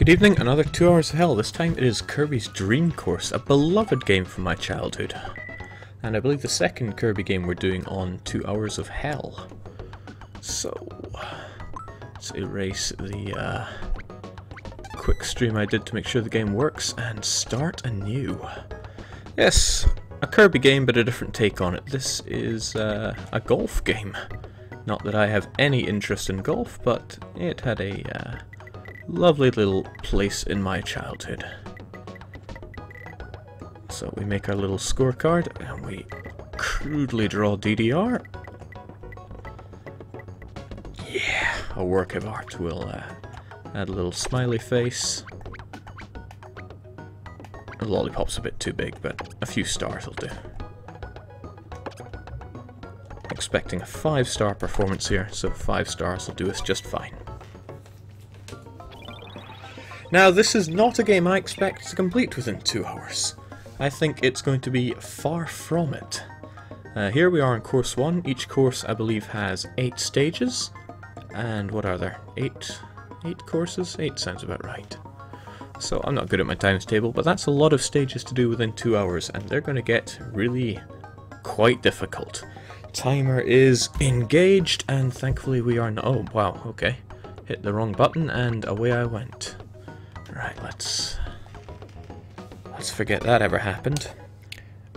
Good evening, another 2 hours of hell. This time it is Kirby's Dream Course, a beloved game from my childhood. And I believe the second Kirby game we're doing on 2 hours of hell. So, let's erase the quick stream I did to make sure the game works and start anew. Yes, a Kirby game but a different take on it. This is a golf game. Not that I have any interest in golf, but it had a lovely little place in my childhood. So we make our little scorecard and we crudely draw DDR. Yeah, a work of art. We'll add a little smiley face. The lollipop's a bit too big, but a few stars will do. Expecting a 5-star performance here, so 5 stars will do us just fine. Now, this is not a game I expect to complete within 2 hours. I think it's going to be far from it. Here we are in Course 1. Each course, I believe, has 8 stages. And what are there? 8 courses? 8 sounds about right. So I'm not good at my times table, but that's a lot of stages to do within 2 hours, and they're going to get really quite difficult. Timer is engaged, and thankfully we are not. Oh, wow, okay. Hit the wrong button, and away I went. Right, let's forget that ever happened.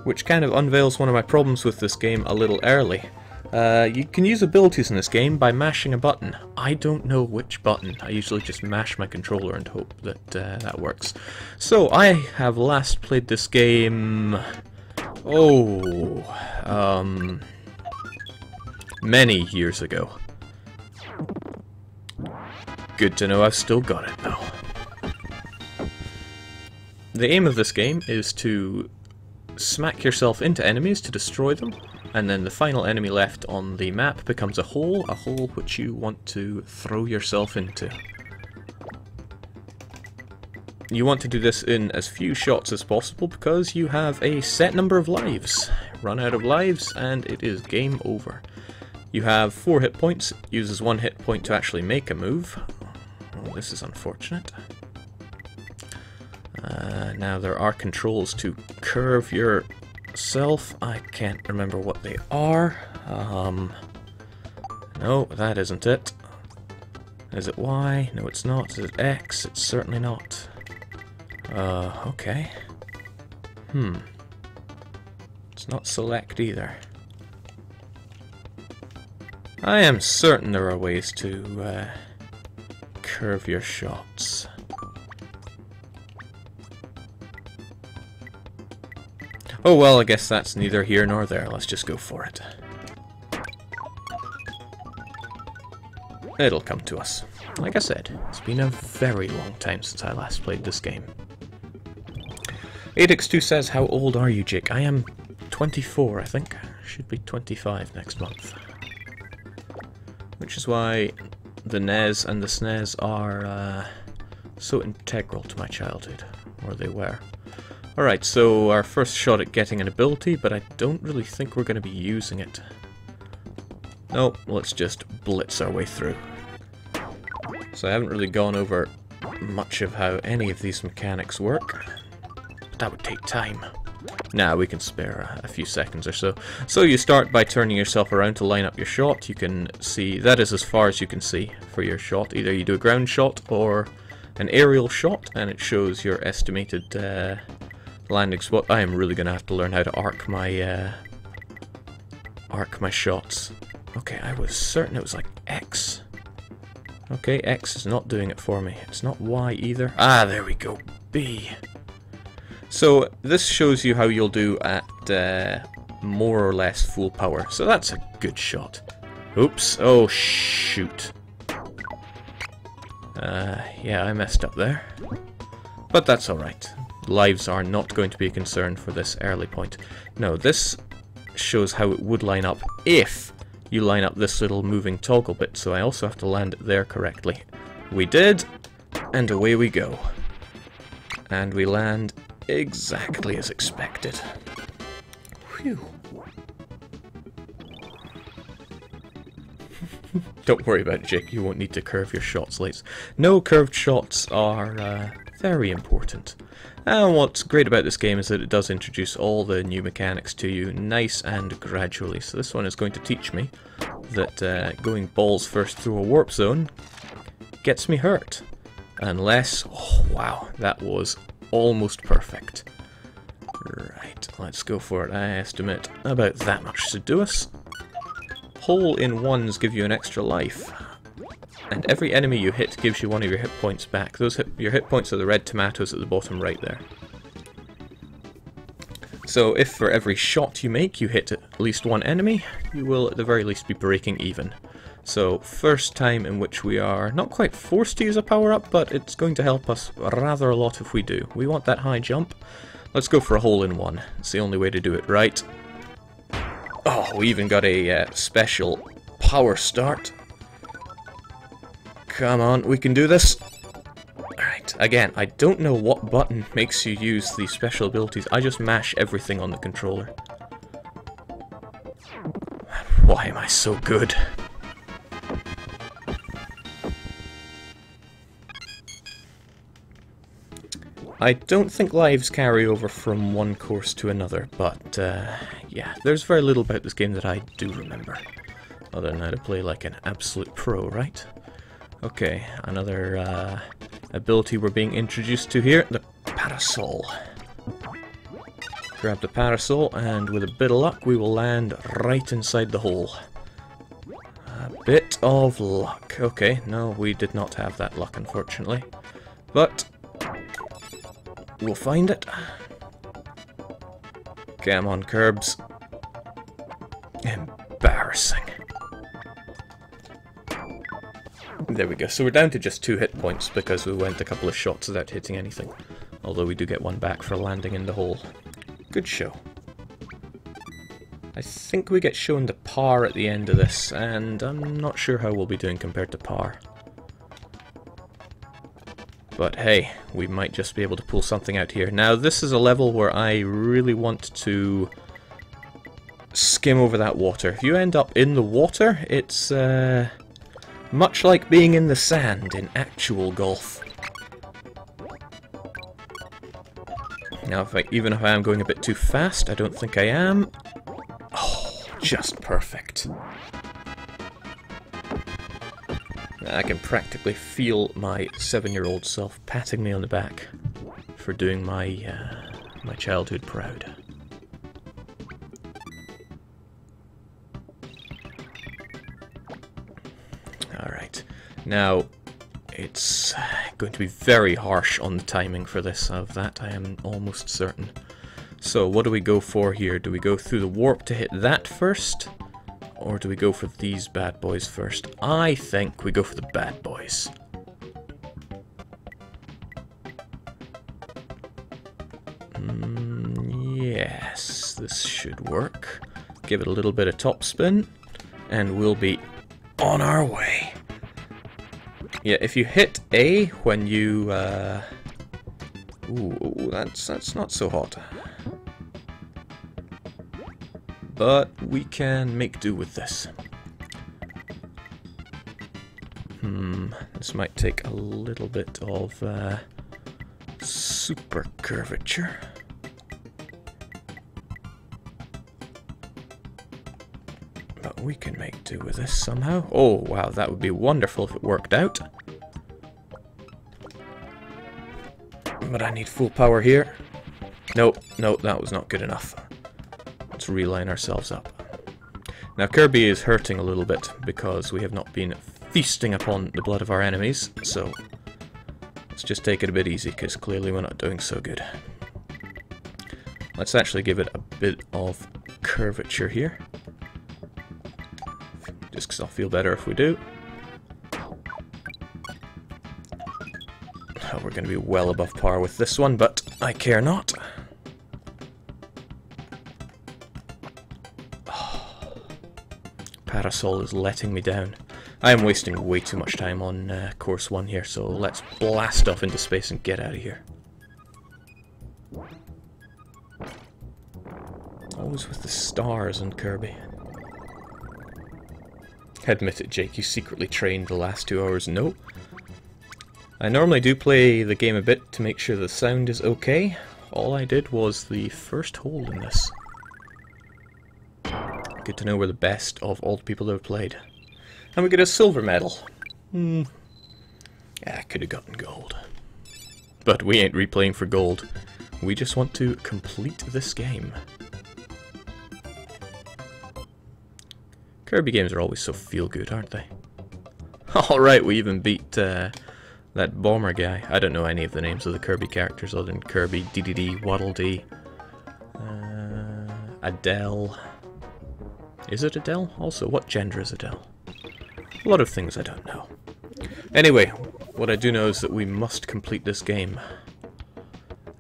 Which kind of unveils one of my problems with this game a little early. You can use abilities in this game by mashing a button. I don't know which button. I usually just mash my controller and hope that that works. So, I have last played this game... many years ago. Good to know I've still got it, though. The aim of this game is to smack yourself into enemies to destroy them, and then the final enemy left on the map becomes a hole which you want to throw yourself into. You want to do this in as few shots as possible because you have a set number of lives. Run out of lives and it is game over. You have 4 hit points, uses 1 hit point to actually make a move. Oh, this is unfortunate. Now there are controls to curve yourself. I can't remember what they are. No, that isn't it. Is it Y? No, it's not. Is it X? It's certainly not. Okay. It's not select either. I am certain there are ways to curve your shots. Oh well, I guess that's neither here nor there. Let's just go for it. It'll come to us. Like I said, it's been a very long time since I last played this game. Adix2 says, how old are you, Jake? I am 24, I think. Should be 25 next month. Which is why the NES and the SNES are so integral to my childhood. Or they were. Alright, so our first shot at getting an ability, but I don't really think we're going to be using it. Nope, let's just blitz our way through. So I haven't really gone over much of how any of these mechanics work. But that would take time. Nah, we can spare a few seconds or so. So you start by turning yourself around to line up your shot. You can see, that is as far as you can see for your shot. Either you do a ground shot or an aerial shot, and it shows your estimated landing spot. I am really going to have to learn how to arc my shots. Okay, I was certain it was like X. Okay, X is not doing it for me. It's not Y either. Ah, there we go. B. So this shows you how you'll do at more or less full power. So that's a good shot. Oops. Oh, shoot. Yeah, I messed up there. But that's alright. Lives are not going to be a concern for this early point. No, this shows how it would line up if you line up this little moving toggle bit, so I also have to land it there correctly. We did, and away we go. And we land exactly as expected. Phew. Don't worry about it, Jake. You won't need to curve your shots later. No, curved shots are very important. And what's great about this game is that it does introduce all the new mechanics to you nice and gradually. So this one is going to teach me that going balls first through a warp zone gets me hurt. Unless... oh, wow, that was almost perfect. Right, let's go for it. I estimate about that much to do us. Hole-in-ones give you an extra life. And every enemy you hit gives you one of your hit points back. Your hit points are the red tomatoes at the bottom right there. So if for every shot you make you hit at least one enemy, you will at the very least be breaking even. So first time in which we are not quite forced to use a power-up, but it's going to help us rather a lot if we do. We want that high jump. Let's go for a hole-in-one. It's the only way to do it right. Oh, we even got a special power start. Come on, we can do this. Alright, again, I don't know what button makes you use these special abilities. I just mash everything on the controller. Why am I so good? I don't think lives carry over from one course to another, but yeah, there's very little about this game that I do remember. Other than how to play like an absolute pro, right? Okay, another ability we're being introduced to here, the parasol. Grab the parasol, and with a bit of luck, we will land right inside the hole. A bit of luck. Okay, no, we did not have that luck, unfortunately. But we'll find it. Come on, Curbs. Embarrassing. There we go. So we're down to just 2 hit points because we went a couple of shots without hitting anything. Although we do get one back for landing in the hole. Good show. I think we get shown the par at the end of this, and I'm not sure how we'll be doing compared to par. But hey, we might just be able to pull something out here. Now, this is a level where I really want to skim over that water. If you end up in the water, it's much like being in the sand in actual golf. Now, even if I am going a bit too fast, I don't think I am. Oh, just perfect. I can practically feel my 7-year-old self patting me on the back for doing my my childhood proud. Alright, now it's going to be very harsh on the timing for this, of that I am almost certain. So what do we go for here? Do we go through the warp to hit that first? Or do we go for these bad boys first? I think we go for the bad boys. Yes, this should work. Give it a little bit of top spin, and we'll be on our way. Yeah, if you hit A when you... Ooh, that's not so hot. But we can make do with this. This might take a little bit of super curvature. But we can make do with this somehow. Oh, wow, that would be wonderful if it worked out. But I need full power here. Nope, that was not good enough. Let's reline ourselves up. Now Kirby is hurting a little bit because we have not been feasting upon the blood of our enemies, so let's just take it a bit easy because clearly we're not doing so good. Let's actually give it a bit of curvature here, just because I'll feel better if we do. Oh, we're going to be well above par with this one, but I care not. Parasol is letting me down. I am wasting way too much time on course 1 here, so let's blast off into space and get out of here. Always with the stars and Kirby. Admit it, Jake, you secretly trained the last 2 hours. No. I normally do play the game a bit to make sure the sound is okay. All I did was the first hole in this. Good to know we're the best of all the people that have played. And we get a silver medal. Yeah, I could have gotten gold. But we ain't replaying for gold. We just want to complete this game. Kirby games are always so feel-good, aren't they? Alright, we even beat that bomber guy. I don't know any of the names of the Kirby characters other than Kirby, DDD, Waddle Dee, Adele. Is it Adele? Also, what gender is Adele? A lot of things I don't know. Anyway, what I do know is that we must complete this game.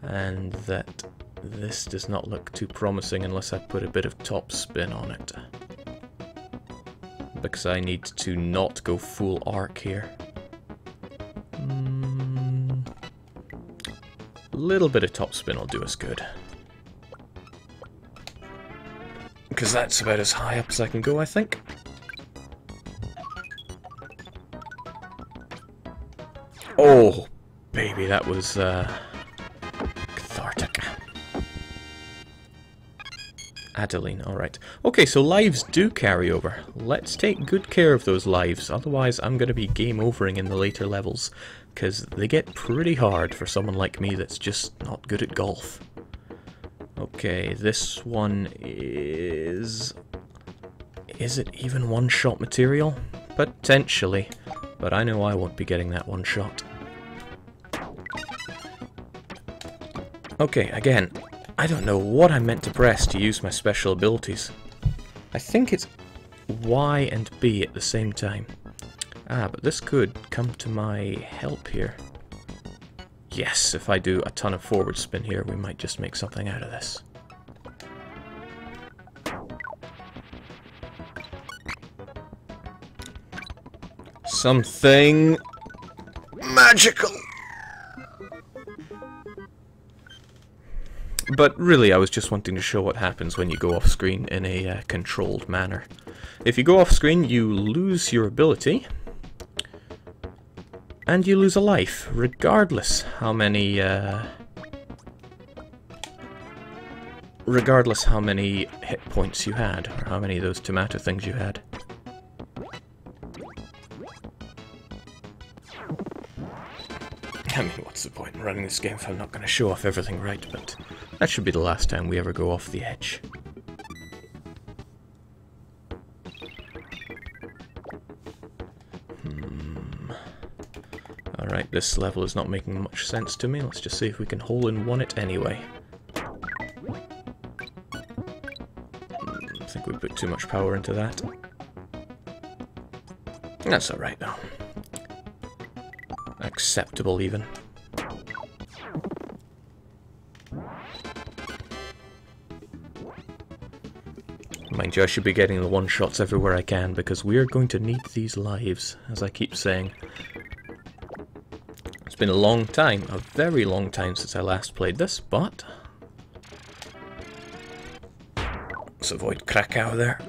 And that this does not look too promising unless I put a bit of top spin on it. Because I need to not go full arc here. A little bit of top spin will do us good. Because that's about as high up as I can go, I think. Oh, baby, that was cathartic. Adeline, alright. Okay, so lives do carry over. Let's take good care of those lives, otherwise I'm going to be game overing in the later levels, because they get pretty hard for someone like me that's just not good at golf. Okay, this one is... Is it even one-shot material? Potentially, but I know I won't be getting that one shot. Okay, again, I don't know what I meant to press to use my special abilities. I think it's Y and B at the same time. Ah, but this could come to my help here. Yes, if I do a ton of forward spin here, we might just make something out of this. Something magical! But really, I was just wanting to show what happens when you go off screen in a controlled manner. If you go off screen, you lose your ability, and you lose a life, regardless how many hit points you had, or how many of those tomato things you had. I mean, what's the point in running this game if I'm not going to show off everything right, but that should be the last time we ever go off the edge. Alright, this level is not making much sense to me. Let's just see if we can hole-in-one it anyway. I think we put too much power into that. That's alright though. Acceptable even. Mind you, I should be getting the one-shots everywhere I can, because we're going to need these lives, as I keep saying. It's been a long time, a very long time since I last played this, but... Let's avoid Krakow there.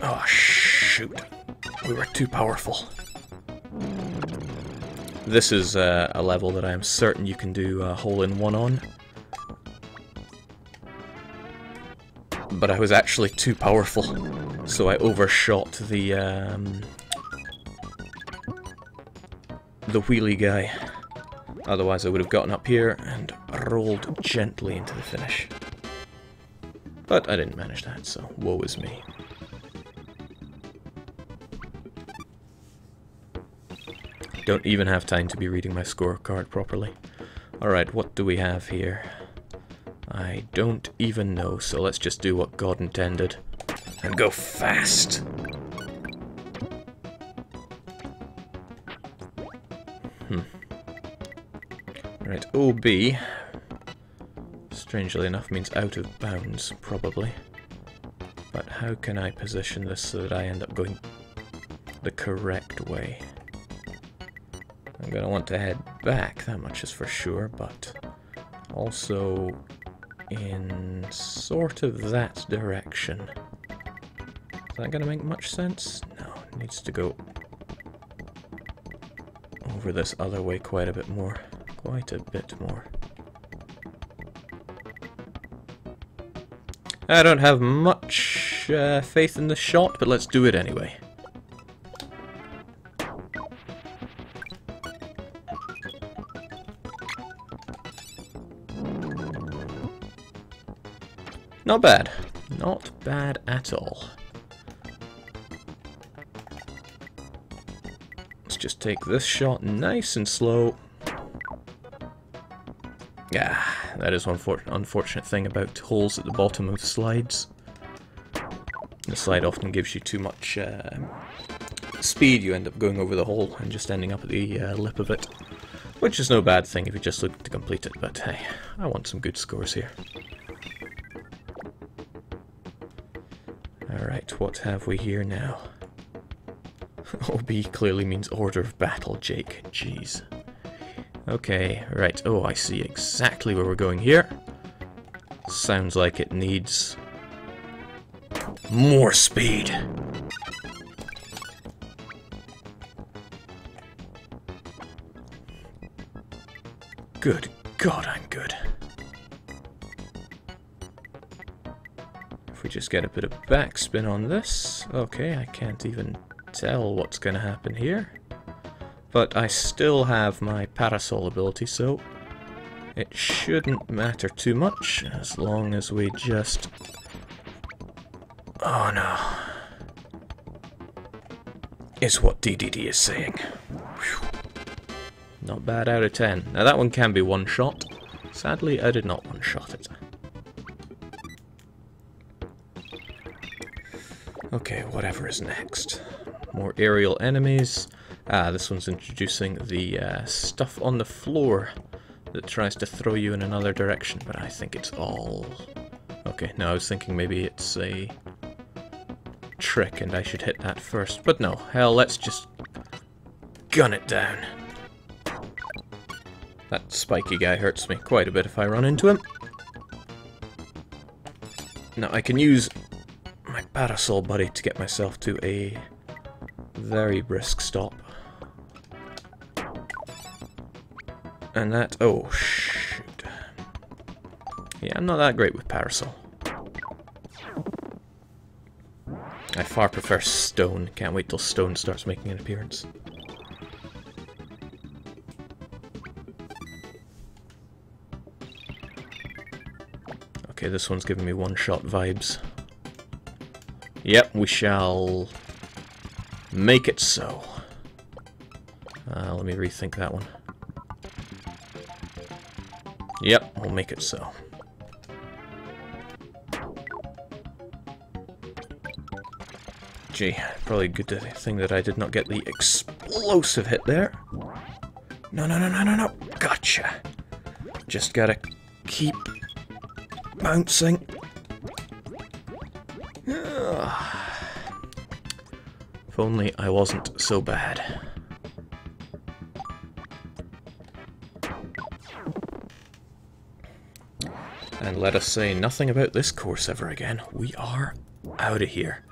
Oh, shoot. We were too powerful. This is a level that I am certain you can do a hole-in-one on. But I was actually too powerful, so I overshot the wheelie guy. Otherwise I would have gotten up here and rolled gently into the finish. But I didn't manage that, so woe is me. Don't even have time to be reading my scorecard properly. Alright, what do we have here? I don't even know, so let's just do what God intended. And go fast! Right, OB, strangely enough, means out of bounds, probably. But how can I position this so that I end up going the correct way? I'm going to want to head back, that much is for sure, but also in sort of that direction. Is that going to make much sense? No, it needs to go over this other way quite a bit more. Quite a bit more. I don't have much faith in this shot, but let's do it anyway. Not bad. Not bad at all. Let's just take this shot nice and slow. Yeah, that is one unfortunate thing about holes at the bottom of the slides. The slide often gives you too much speed. You end up going over the hole and just ending up at the lip of it. Which is no bad thing if you just look to complete it, but hey, I want some good scores here. Alright, what have we here now? OB clearly means order of battle, Jake. Jeez. Okay, right. Oh, I see exactly where we're going here. Sounds like it needs more speed. Good God, I'm good. If we just get a bit of backspin on this. Okay, I can't even tell what's going to happen here. But I still have my parasol ability, so it shouldn't matter too much as long as we just... Oh no. It's what DDD is saying. Whew. Not bad out of 10. Now that one can be one shot. Sadly, I did not one shot it. Okay, whatever is next. More aerial enemies. Ah, this one's introducing the stuff on the floor that tries to throw you in another direction, but I think it's all... Okay, no, I was thinking maybe it's a trick and I should hit that first, but no, hell, let's just gun it down. That spiky guy hurts me quite a bit if I run into him. Now, I can use my parasol buddy to get myself to a very brisk stop. And that... Oh, shoot. Yeah, I'm not that great with parasol. I far prefer stone. Can't wait till stone starts making an appearance. Okay, this one's giving me one-shot vibes. Yep, we shall make it so. Let me rethink that one. Yep, we'll make it so. Gee, probably a good thing that I did not get the explosive hit there. No, no, no, no, no, no. Gotcha. Just gotta keep bouncing. If only I wasn't so bad. And let us say nothing about this course ever again. We are out of here.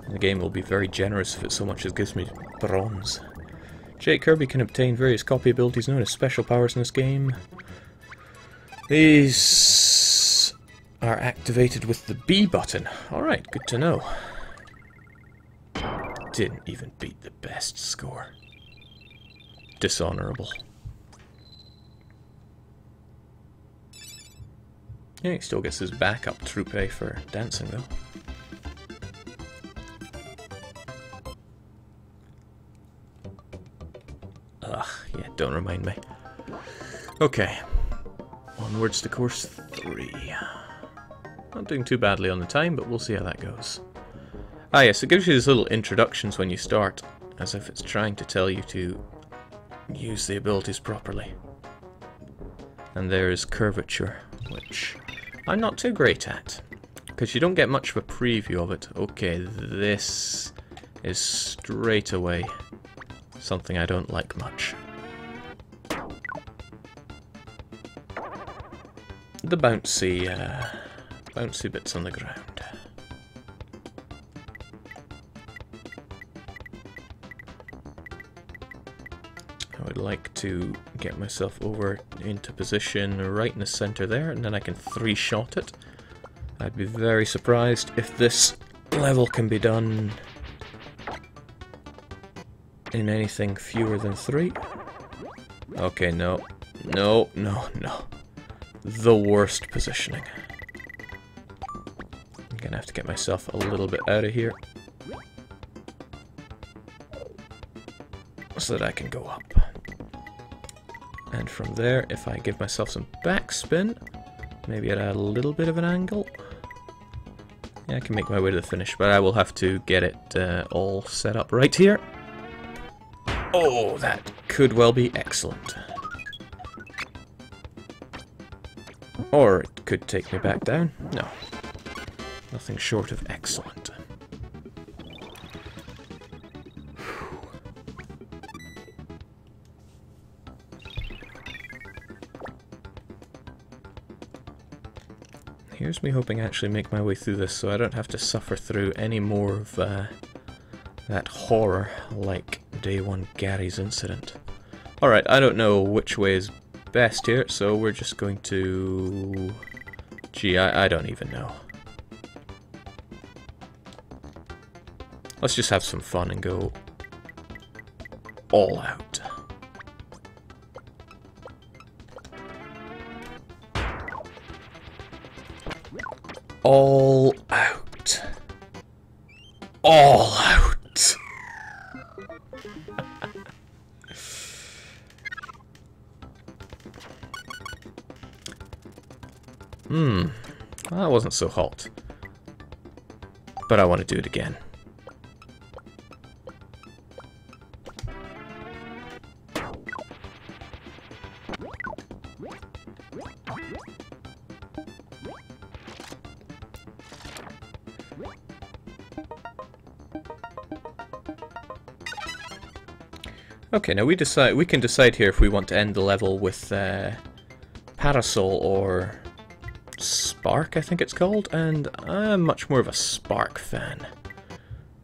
The game will be very generous if it so much as gives me bronze. Jake Kirby can obtain various copy abilities known as special powers in this game. These are activated with the B button. Alright, good to know. Didn't even beat the best score. Dishonorable. Yeah, he still gets his backup troupe for dancing, though. Ugh, yeah, don't remind me. Okay. Onwards to course 3. Not doing too badly on the time, but we'll see how that goes. Ah yes, it gives you these little introductions when you start, as if it's trying to tell you to use the abilities properly. And there's curvature, which I'm not too great at, because you don't get much of a preview of it. Okay, this is straight away something I don't like much. The bouncy bits on the ground. would like to get myself over into position right in the center there, and then I can three-shot it. I'd be very surprised if this level can be done in anything fewer than 3. Okay, no. No, no, no. The worst positioning. I'm gonna have to get myself a little bit out of here so that I can go up. And from there, if I give myself some backspin, maybe at a little bit of an angle, yeah, I can make my way to the finish, but I will have to get it all set up right here. Oh, that could well be excellent. Or it could take me back down. No. Nothing short of excellent. Here's me hoping I actually make my way through this so I don't have to suffer through any more of that horror like Day 1 Gary's incident. Alright, I don't know which way is best here, so we're just going to... Gee, I don't even know. Let's just have some fun and go all out. All out. All out. That wasn't so hot. But I want to do it again. Okay, now we can decide here if we want to end the level with Parasol or Spark, I think it's called, and I'm much more of a Spark fan.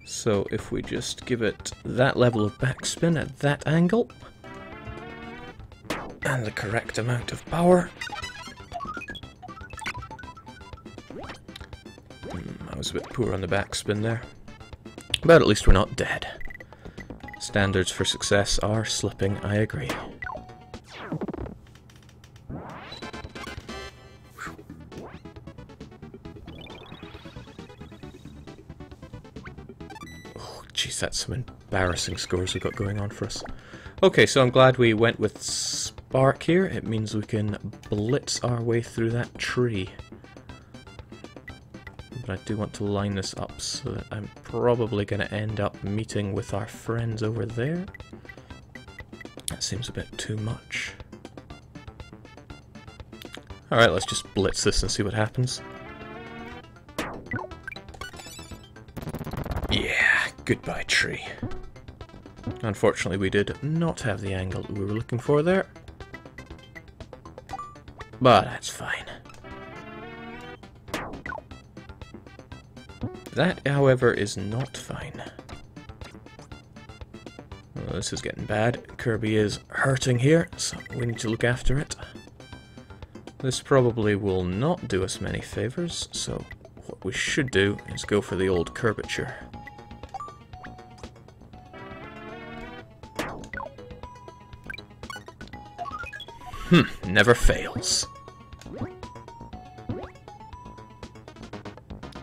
So if we just give it that level of backspin at that angle, and the correct amount of power. I was a bit poor on the backspin there, but at least we're not dead. Standards for success are slipping, I agree. Oh, jeez, that's some embarrassing scores we've got going on for us. Okay, so I'm glad we went with Spark here. It means we can blitz our way through that tree. But I do want to line this up so that I'm probably going to end up meeting with our friends over there. That seems a bit too much. Alright, let's just blitz this and see what happens. Yeah, goodbye tree. Unfortunately, we did not have the angle we were looking for there. But that's fine. That, however, is not fine. Well, this is getting bad. Kirby is hurting here, so we need to look after it. This probably will not do us many favors, so what we should do is go for the old curvature. Never fails.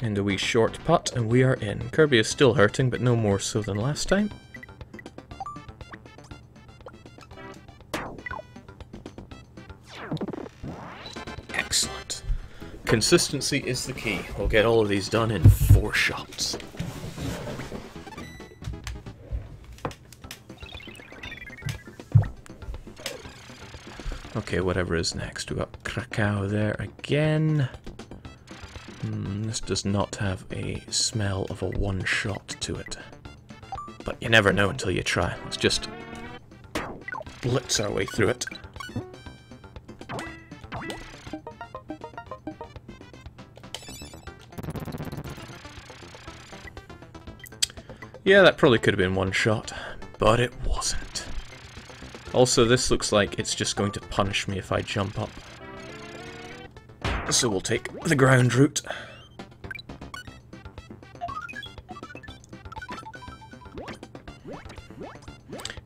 And a wee short putt, and we are in. Kirby is still hurting, but no more so than last time. Excellent. Consistency is the key. We'll get all of these done in 4 shots. Okay, whatever is next. We've got Krakow there again. This does not have a smell of a one-shot to it. But you never know until you try. Let's just blitz our way through it. Yeah, that probably could have been one shot, but it wasn't. Also, this looks like it's just going to punish me if I jump up. So we'll take the ground route.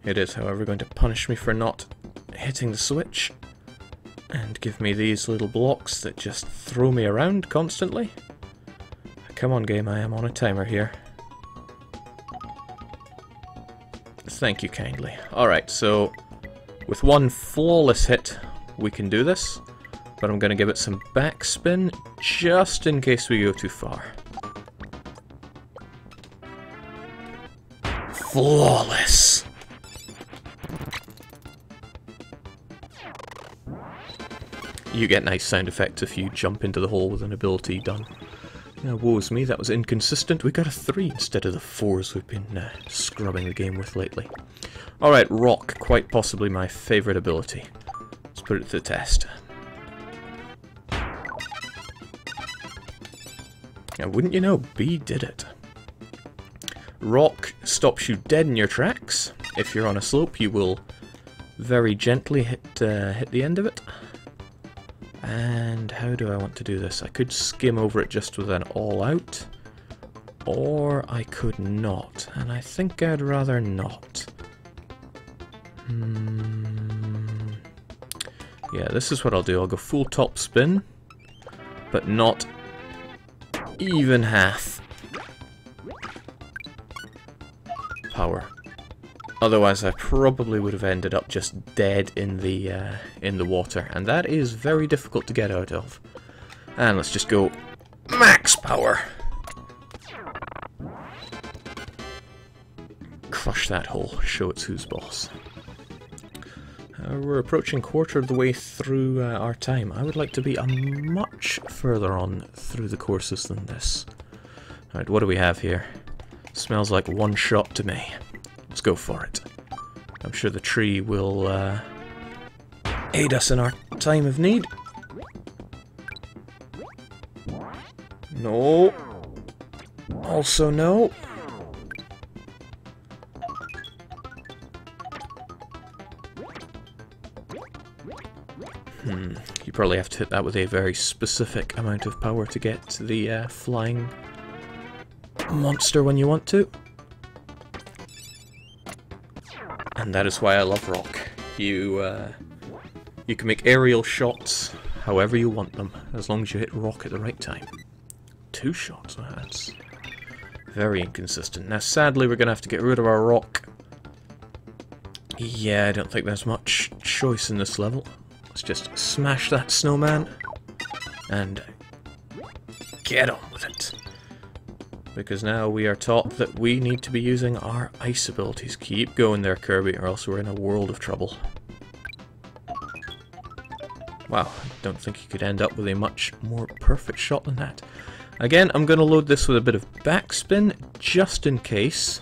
It is, however, going to punish me for not hitting the switch and give me these little blocks that just throw me around constantly. Come on, game, I am on a timer here. Thank you kindly. Alright, so with one flawless hit we can do this, but I'm going to give it some backspin just in case we go too far. Flawless! You get nice sound effects if you jump into the hole with an ability done. Now, woe's me, that was inconsistent. We got a 3 instead of the 4s we've been scrubbing the game with lately. Alright, Rock, quite possibly my favourite ability. Let's put it to the test. Now, wouldn't you know, B did it. Rock stops you dead in your tracks. If you're on a slope, you will very gently hit the end of it. And how do I want to do this? I could skim over it just with an all-out, or I could not, and I think I'd rather not. Yeah, this is what I'll do. I'll go full top spin, but not even half power. Otherwise, I probably would have ended up just dead in the water, and that is very difficult to get out of. And let's just go max power. Crush that hole. Show it's who's boss. We're approaching quarter of the way through our time. I would like to be much further on through the courses than this. Alright, what do we have here? Smells like one shot to me. Let's go for it. I'm sure the tree will aid us in our time of need. No. Also no. You probably have to hit that with a very specific amount of power to get the flying monster when you want to. And that is why I love Rock. You can make aerial shots however you want them, as long as you hit Rock at the right time. 2 shots, that's very inconsistent. Now sadly we're going to have to get rid of our Rock. Yeah, I don't think there's much choice in this level. Let's just smash that snowman and get on with it. Because now we are taught that we need to be using our ice abilities. Keep going there, Kirby, or else we're in a world of trouble. Wow, I don't think you could end up with a much more perfect shot than that. Again, I'm going to load this with a bit of backspin, just in case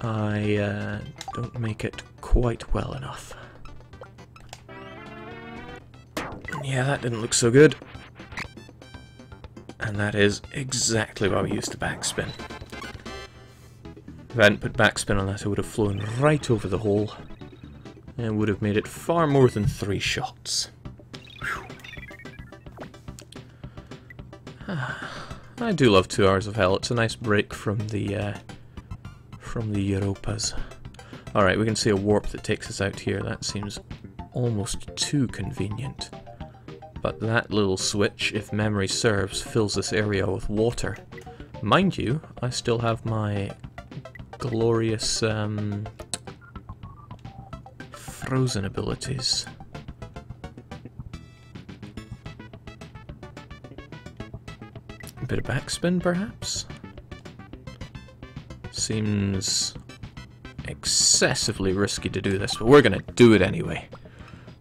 I don't make it quite well enough. Yeah, that didn't look so good. And that is exactly why we used the backspin. If I hadn't put backspin on that, I would have flown right over the hole and would have made it far more than 3 shots. I do love 2 Hours of Hell. It's a nice break from the Europas. Alright, we can see a warp that takes us out here. That seems almost too convenient. But that little switch, if memory serves, fills this area with water. Mind you, I still have my glorious frozen abilities. A bit of backspin, perhaps? Seems excessively risky to do this, but we're gonna do it anyway.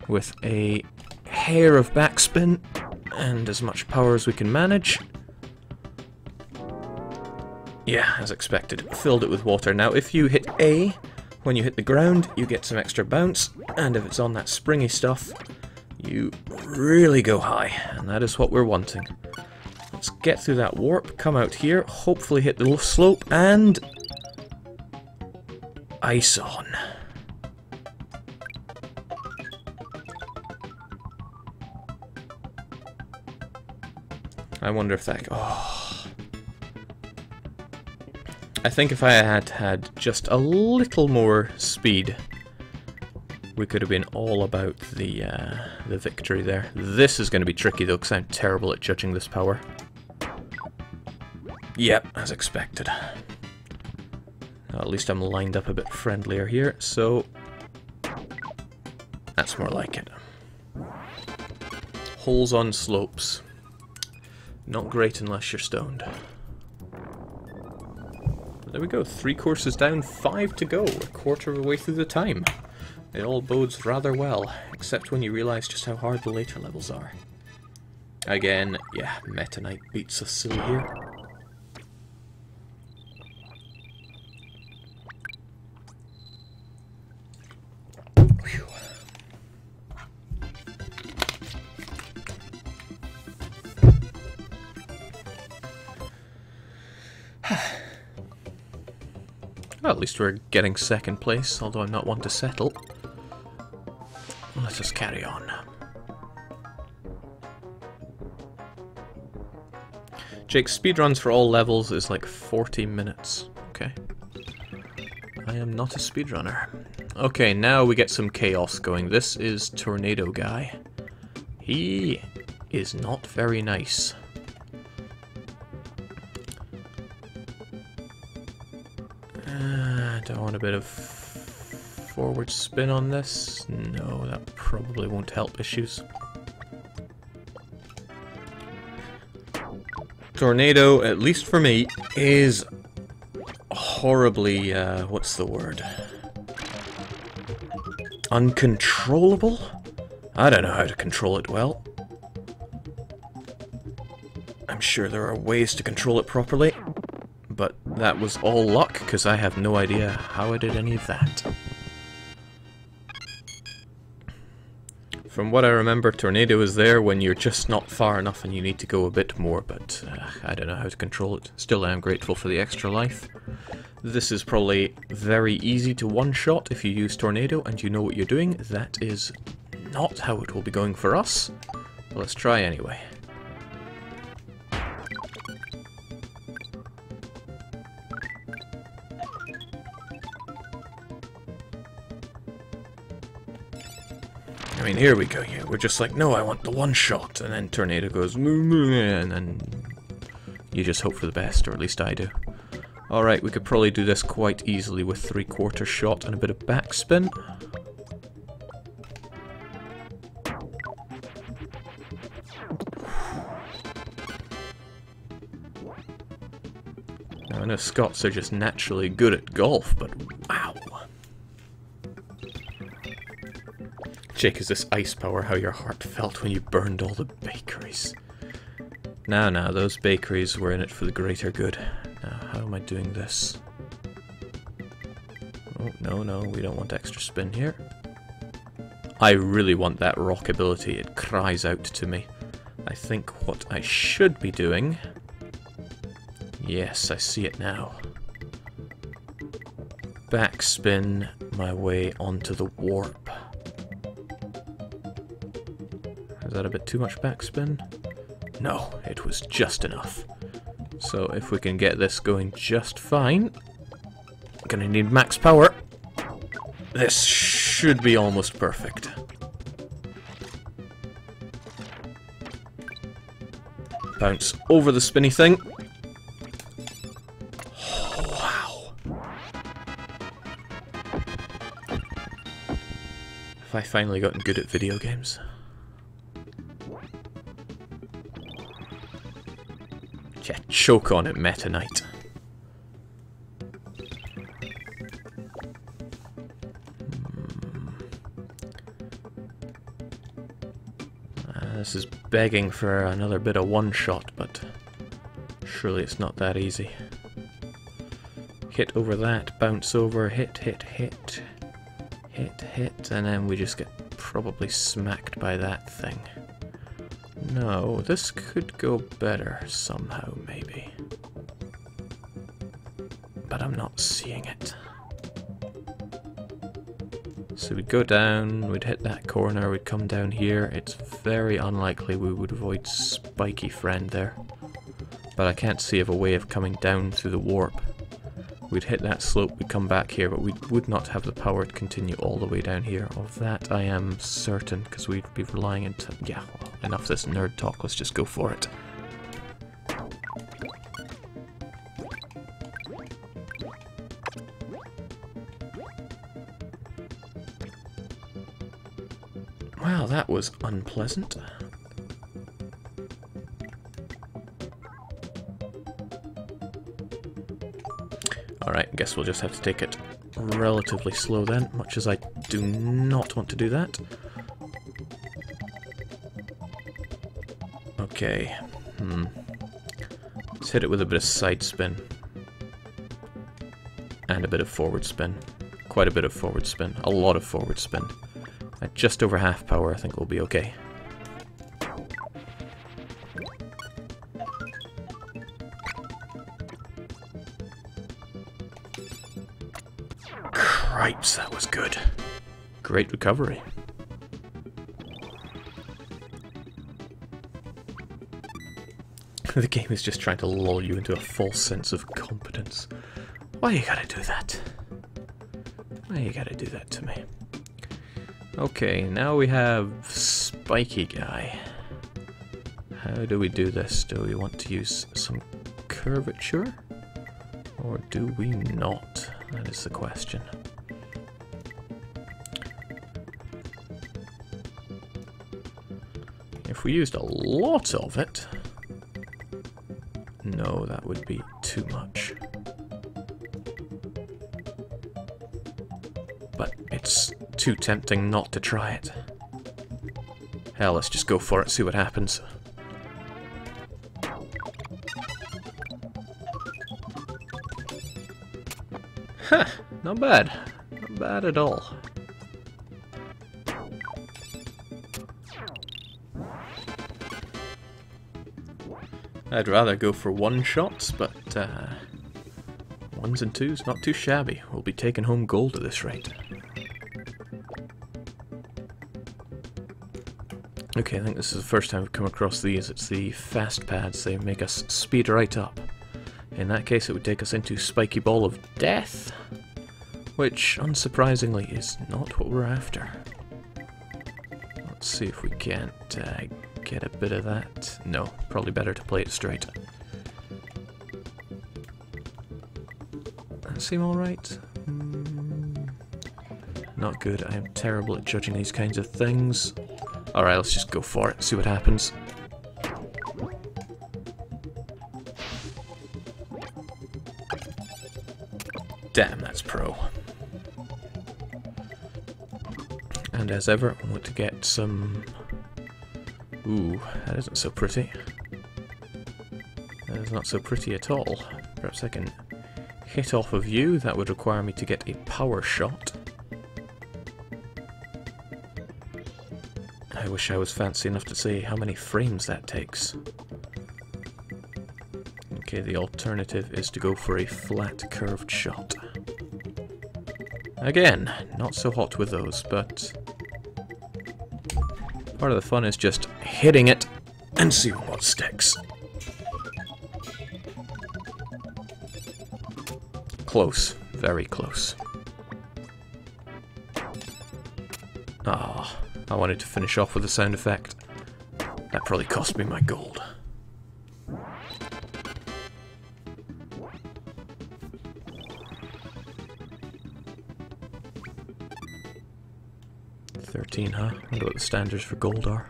With a hair of backspin and as much power as we can manage. Yeah, as expected. Filled it with water. Now, if you hit A when you hit the ground, you get some extra bounce, and if it's on that springy stuff, you really go high, and that is what we're wanting. Let's get through that warp, come out here, hopefully hit the slope, and ice on. I wonder if that... Oh. I think if I had had just a little more speed, we could have been all about the victory there. This is going to be tricky though, because I'm terrible at judging this power. Yep, as expected. Well, at least I'm lined up a bit friendlier here, so that's more like it. Holes on slopes. Not great unless you're stoned. There we go, 3 courses down, 5 to go, a quarter of the way through the time. It all bodes rather well, except when you realise just how hard the later levels are. Again, yeah, Meta Knight beats us silly here. Whew. Well, at least we're getting second place, although I'm not one to settle. Let us carry on. Jake's speedruns for all levels is like 40 minutes. Okay. I am not a speedrunner. Okay, now we get some chaos going. This is Tornado Guy. He is not very nice. Do I want a bit of forward spin on this? No, that probably won't help issues. Tornado, at least for me, is horribly, what's the word? Uncontrollable? I don't know how to control it well. I'm sure there are ways to control it properly, but that was all luck, because I have no idea how I did any of that. From what I remember, Tornado is there when you're just not far enough and you need to go a bit more, but I don't know how to control it. Still, I am grateful for the extra life. This is probably very easy to one-shot if you use Tornado and you know what you're doing. That is not how it will be going for us, but let's try anyway. I mean, here we go, yeah, we're just like, no, I want the one shot, and then Tornado goes, and then you just hope for the best, or at least I do. Alright, we could probably do this quite easily with 3/4 shot and a bit of backspin. Now, I know Scots are just naturally good at golf, but wow. Jake, is this ice power how your heart felt when you burned all the bakeries? Now, those bakeries were in it for the greater good. Now, how am I doing this? Oh, no, we don't want extra spin here. I really want that rock ability, it cries out to me. I think what I should be doing... Yes, I see it now. Backspin my way onto the warp. Is that a bit too much backspin? No, it was just enough. So if we can get this going just fine, gonna need max power. This should be almost perfect. Bounce over the spinny thing. Oh, wow. Have I finally gotten good at video games? Yeah, choke on it, Meta Knight. This is begging for another bit of one-shot, but surely it's not that easy. Hit over that, bounce over, hit, hit, hit, hit, hit, and then we just get probably smacked by that thing. No, this could go better somehow, maybe. But I'm not seeing it. So we'd go down, we'd hit that corner, we'd come down here. It's very unlikely we would avoid Spiky Friend there. But I can't see of a way of coming down through the warp. We'd hit that slope, we'd come back here, but we would not have the power to continue all the way down here. Of that I am certain, because we'd be relying into... Yeah, well, enough of this nerd talk, let's just go for it. Wow, that was unpleasant. Alright, guess we'll just have to take it relatively slow then, much as I do not want to do that. Okay, let's hit it with a bit of side spin. And a bit of forward spin. Quite a bit of forward spin. A lot of forward spin. At just over half power, I think we'll be okay. Cripes, that was good. Great recovery. The game is just trying to lull you into a false sense of competence. Why you gotta do that? Why you gotta do that to me? Okay, now we have Spiky Guy. How do we do this? Do we want to use some curvature? Or do we not? That is the question. If we used a lot of it... No, that would be too much. But it's too tempting not to try it. Hell, let's just go for it, see what happens. Huh, not bad. Not bad at all. I'd rather go for one-shots, but ones and twos, not too shabby. We'll be taking home gold at this rate. Okay, I think this is the first time we've come across these. It's the fast pads. They make us speed right up. In that case, it would take us into Spiky Ball of Death, which, unsurprisingly, is not what we're after. Let's see if we can't get a bit of that. No, probably better to play it straight. That seem alright? Not good. I am terrible at judging these kinds of things. Alright, let's just go for it, see what happens. Damn, that's pro. And as ever, I want to get some... Ooh, that isn't so pretty. That is not so pretty at all. Perhaps I can hit off of you. That would require me to get a power shot. I wish I was fancy enough to say how many frames that takes. Okay, the alternative is to go for a flat curved shot. Again, not so hot with those, but part of the fun is just hitting it and seeing what sticks. Close, very close. Ah. I wanted to finish off with a sound effect. That probably cost me my gold. $13, huh? I wonder what the standards for gold are.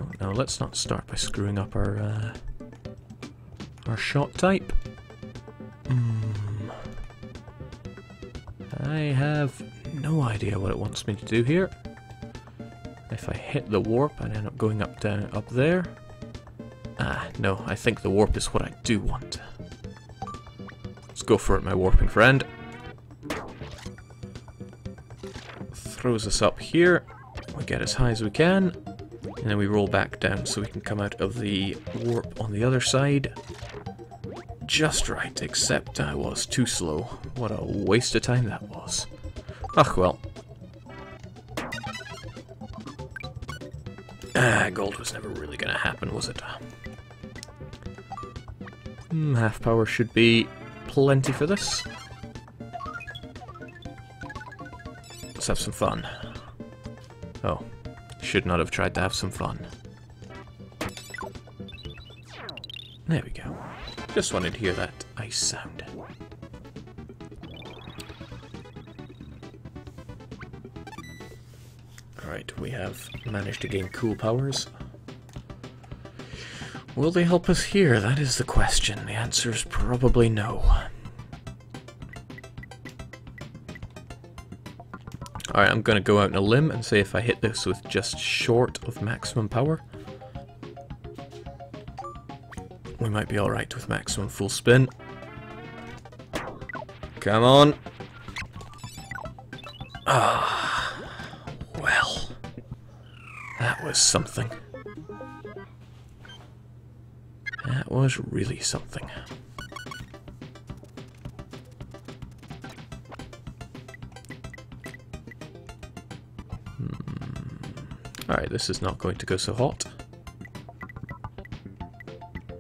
Oh, no, let's not start by screwing up our shot type. I have no idea what it wants me to do here. If I hit the warp, I end up going up there. Ah, no, I think the warp is what I do want. Let's go for it, my warping friend. Throws us up here. We get as high as we can. And then we roll back down so we can come out of the warp on the other side. Just right, except I was too slow. What a waste of time that was. Ugh, well. Gold was never really going to happen, was it? Half power should be plenty for this. Let's have some fun. Oh, should not have tried to have some fun. There we go. Just wanted to hear that ice sound. Alright, we have managed to gain cool powers. Will they help us here? That is the question. The answer is probably no. Alright, I'm gonna go out on a limb and say if I hit this with just short of maximum power, we might be alright with maximum full spin. Come on. Ah, well, that was something. That was really something. Alright, this is not going to go so hot.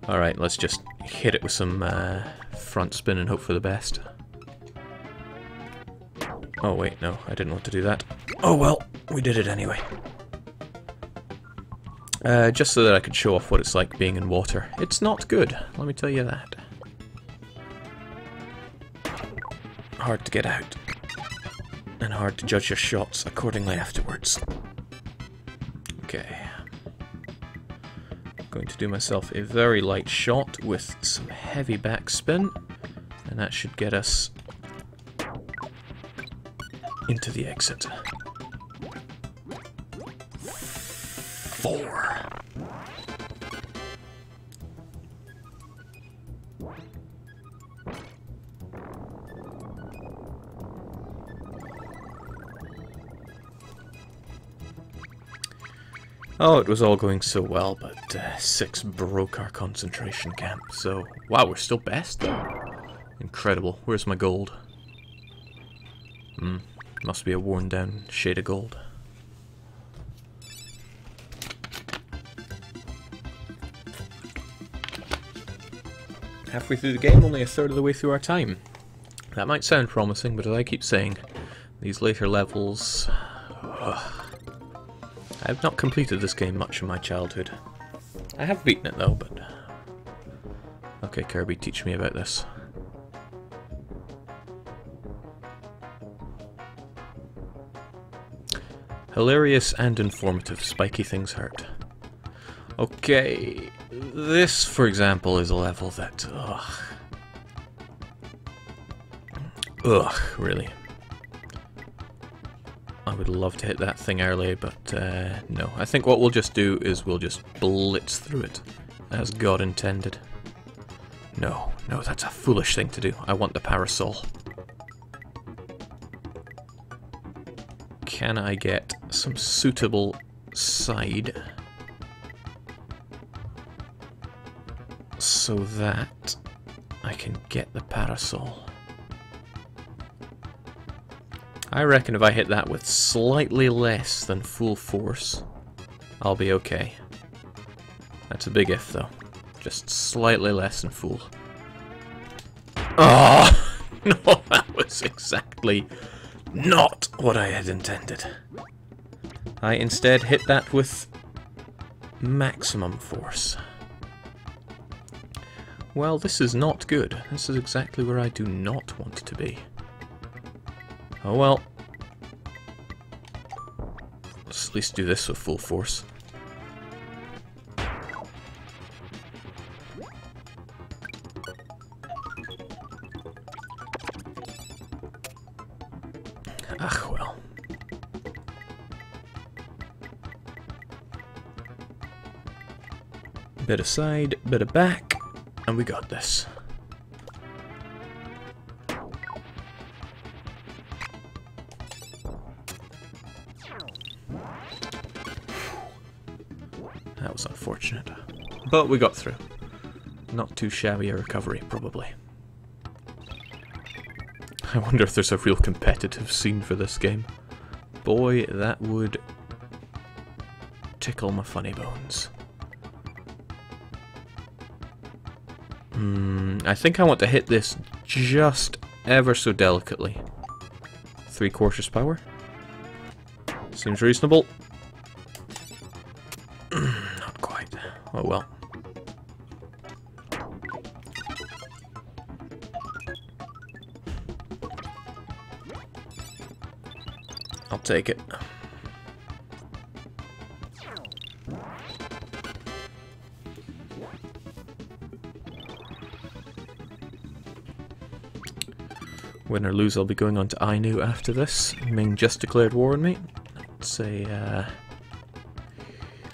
Alright, let's just hit it with some front spin and hope for the best. Oh wait, no, I didn't want to do that. Oh well, we did it anyway. Just so that I could show off what it's like being in water. It's not good, let me tell you that. Hard to get out. And hard to judge your shots accordingly afterwards. Okay. I'm going to do myself a very light shot with some heavy backspin. And that should get us into the exit. 4. Oh, it was all going so well, but 6 broke our concentration camp, so... Wow, we're still best? Incredible. Where's my gold? Must be a worn down shade of gold. Halfway through the game, only a third of the way through our time. That might sound promising, but as I keep saying, these later levels... I have not completed this game much in my childhood. I have beaten it though, but... Okay, Kirby, teach me about this. Hilarious and informative. Spiky things hurt. Okay, this, for example, is a level that... Ugh, really. I would love to hit that thing early, but no. I think what we'll just do is we'll just blitz through it, as God intended. No, no, that's a foolish thing to do. I want the parasol. Can I get some suitable side so that I can get the parasol? I reckon if I hit that with slightly less than full force, I'll be okay. That's a big if though. Just slightly less than full. Oh! No, that was exactly not what I had intended. I instead hit that with maximum force. Well, this is not good. This is exactly where I do not want to be. Oh well. Let's at least do this with full force. Ach well. Bit of side, bit of back, and we got this. That was unfortunate. But we got through. Not too shabby a recovery, probably. I wonder if there's a real competitive scene for this game. Boy, that would tickle my funny bones. I think I want to hit this just ever so delicately. 3/4 power. Seems reasonable. Not quite. Oh well. I'll take it. Win or lose, I'll be going on to Ainu after this. Ming just declared war on me. It's a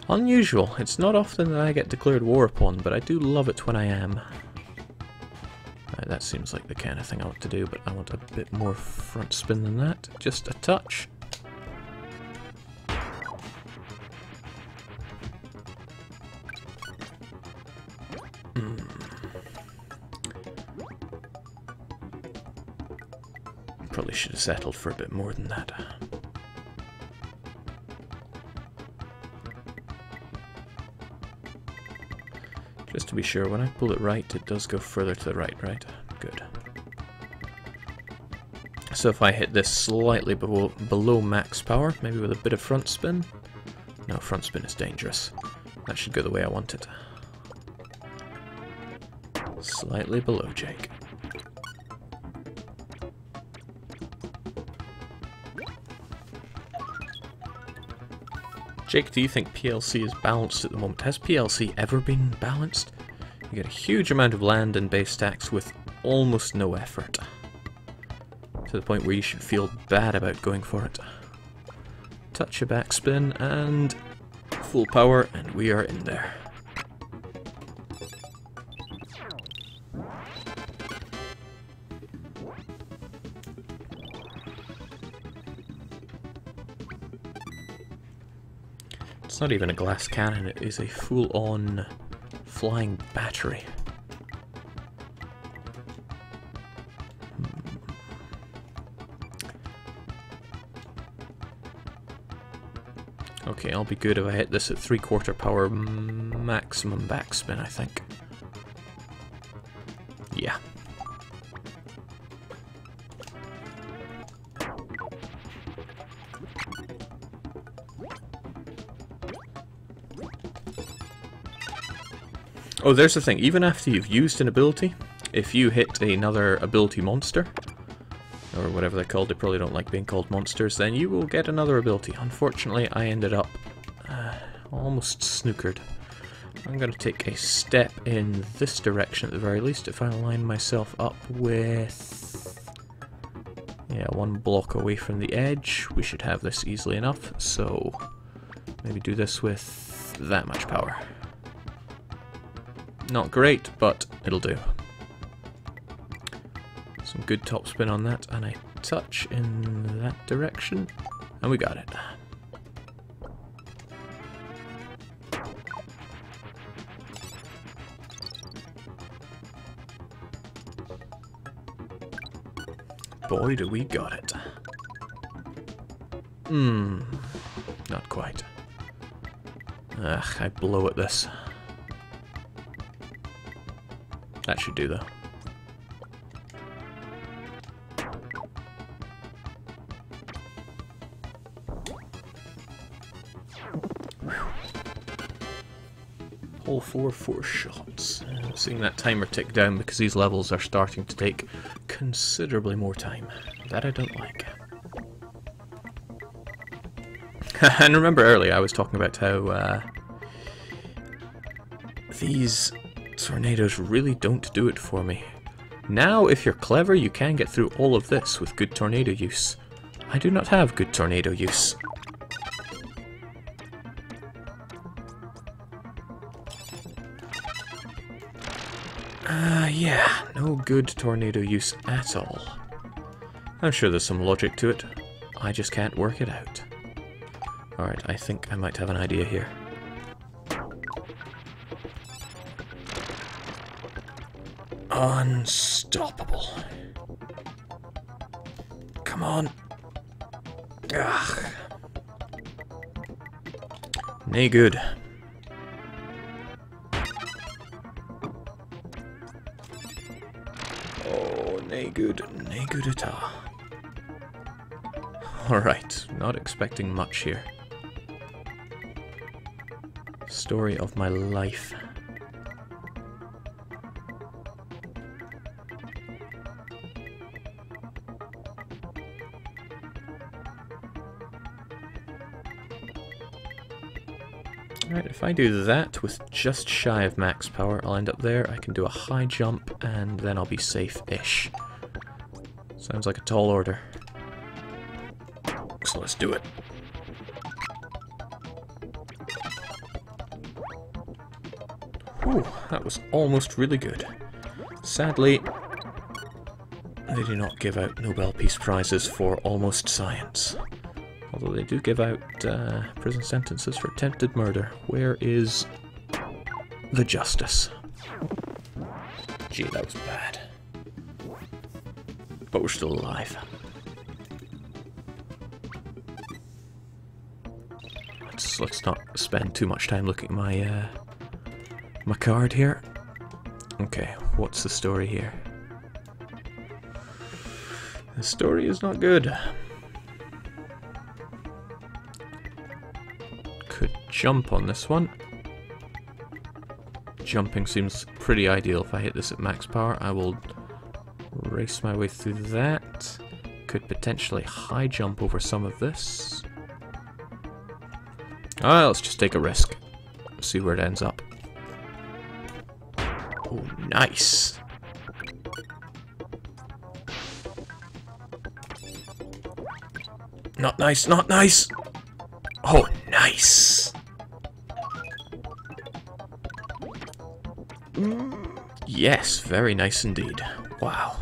unusual. It's not often that I get declared war upon, but I do love it when I am. That seems like the kind of thing I want to do, but I want a bit more front spin than that. Just a touch. Probably should have settled for a bit more than that. Just to be sure, when I pull it right, it does go further to the right, right? Good. So if I hit this slightly below max power, maybe with a bit of front spin? No, front spin is dangerous. That should go the way I want it. Slightly below, Jake. Jake, do you think PLC is balanced at the moment? Has PLC ever been balanced? You get a huge amount of land and base stacks with almost no effort. To the point where you should feel bad about going for it. Touch a backspin and full power, and we are in there. It's not even a glass cannon, it is a full-on flying battery. Okay, I'll be good if I hit this at 3/4 power maximum backspin, I think. Yeah. Oh, there's the thing, even after you've used an ability, if you hit another ability monster, or whatever they're called, they probably don't like being called monsters, then you will get another ability. Unfortunately, I ended up almost snookered. I'm going to take a step in this direction at the very least, if I line myself up with... yeah, one block away from the edge. We should have this easily enough, so maybe do this with that much power. Not great, but it'll do. Some good topspin on that, and a touch in that direction, and we got it. Boy, do we got it. Not quite. Ugh, I blow at this. That should do, though. Hole 4 shots. Seeing that timer tick down because these levels are starting to take considerably more time. That I don't like. And remember earlier I was talking about how these tornadoes really don't do it for me. Now, if you're clever, you can get through all of this with good tornado use. I do not have good tornado use. Yeah, no good tornado use at all. I'm sure there's some logic to it. I just can't work it out. Alright, I think I might have an idea here. Unstoppable. Come on. Ugh. Nay good. Oh, nay good at all. Alright, not expecting much here. Story of my life. Alright, if I do that with just shy of max power, I'll end up there. I can do a high jump, and then I'll be safe-ish. Sounds like a tall order. So let's do it. Whew, that was almost really good. Sadly, they do not give out Nobel Peace Prizes for almost science. Although they do give out prison sentences for attempted murder. Where is the justice? Gee, that was bad. But we're still alive. Let's not spend too much time looking at my my card here. Okay, what's the story here? The story is not good. Could jump on this one. Jumping seems pretty ideal. If I hit this at max power, I will race my way through that. Could potentially high jump over some of this. Alright, let's just take a risk. See where it ends up. Oh, nice! Not nice, not nice! Oh, nice! Yes, very nice indeed. Wow.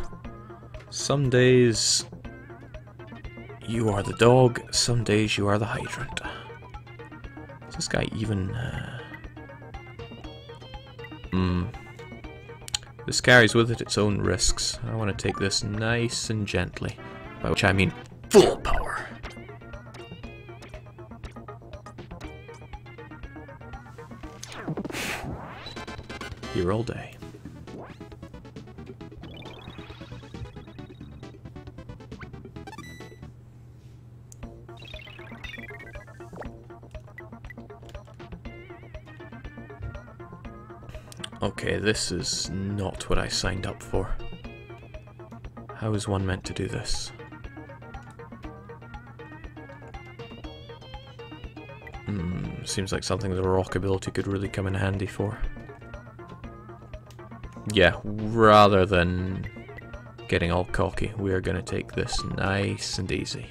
Some days you are the dog, some days you are the hydrant. Is this guy even... This carries with it its own risks. I want to take this nice and gently. By which I mean full power. Here all day. Okay, this is not what I signed up for. How is one meant to do this? Seems like something the rock ability could really come in handy for. Yeah, rather than getting all cocky, we are going to take this nice and easy.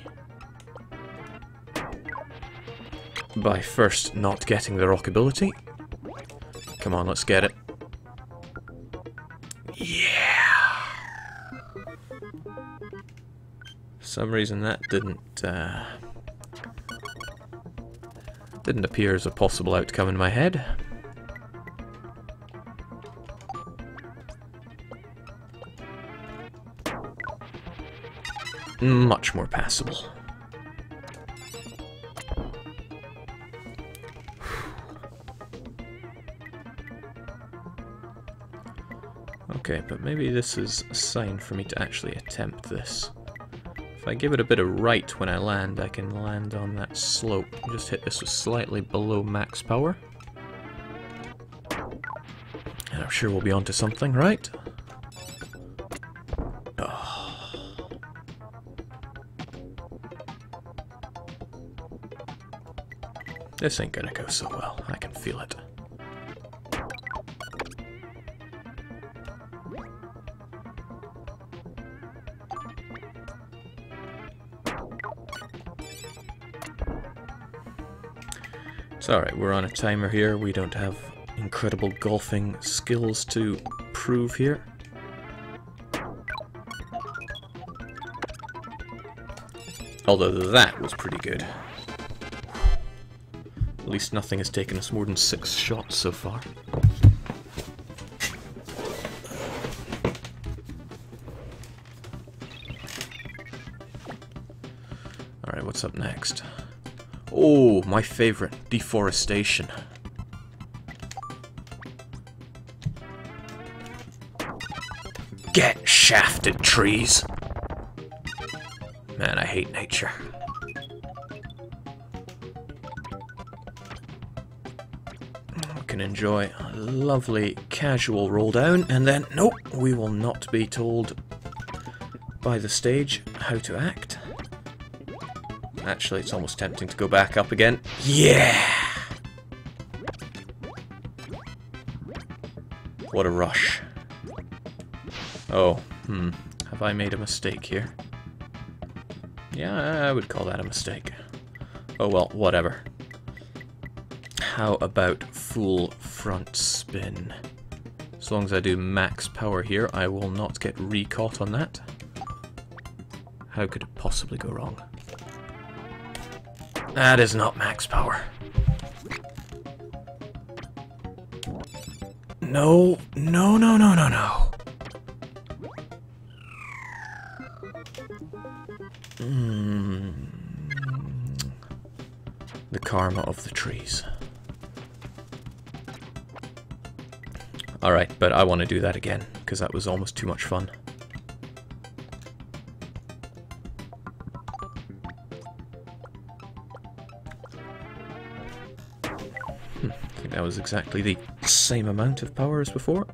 By first not getting the rock ability. Come on, let's get it. Yeah! For some reason that didn't appear as a possible outcome in my head. Much more passable. Okay, but maybe this is a sign for me to actually attempt this. If I give it a bit of right when I land, I can land on that slope. Just hit this with slightly below max power. And I'm sure we'll be onto something, right? Oh. This ain't gonna go so well. I can feel it. It's alright, we're on a timer here. We don't have incredible golfing skills to prove here. Although that was pretty good. At least nothing has taken us more than 6 shots so far. What's up next? Oh, my favorite, deforestation. Get shafted, trees! Man, I hate nature. We can enjoy a lovely casual roll down, and then, nope, we will not be told by the stage how to act. Actually, it's almost tempting to go back up again. Yeah! What a rush. Oh, have I made a mistake here? Yeah, I would call that a mistake. Oh well, whatever. How about full front spin? As long as I do max power here, I will not get re-caught on that. How could it possibly go wrong? That is not max power. No, no, no, no, no, no. The karma of the trees. Alright, but I want to do that again, because that was almost too much fun. I think that was exactly the same amount of power as before.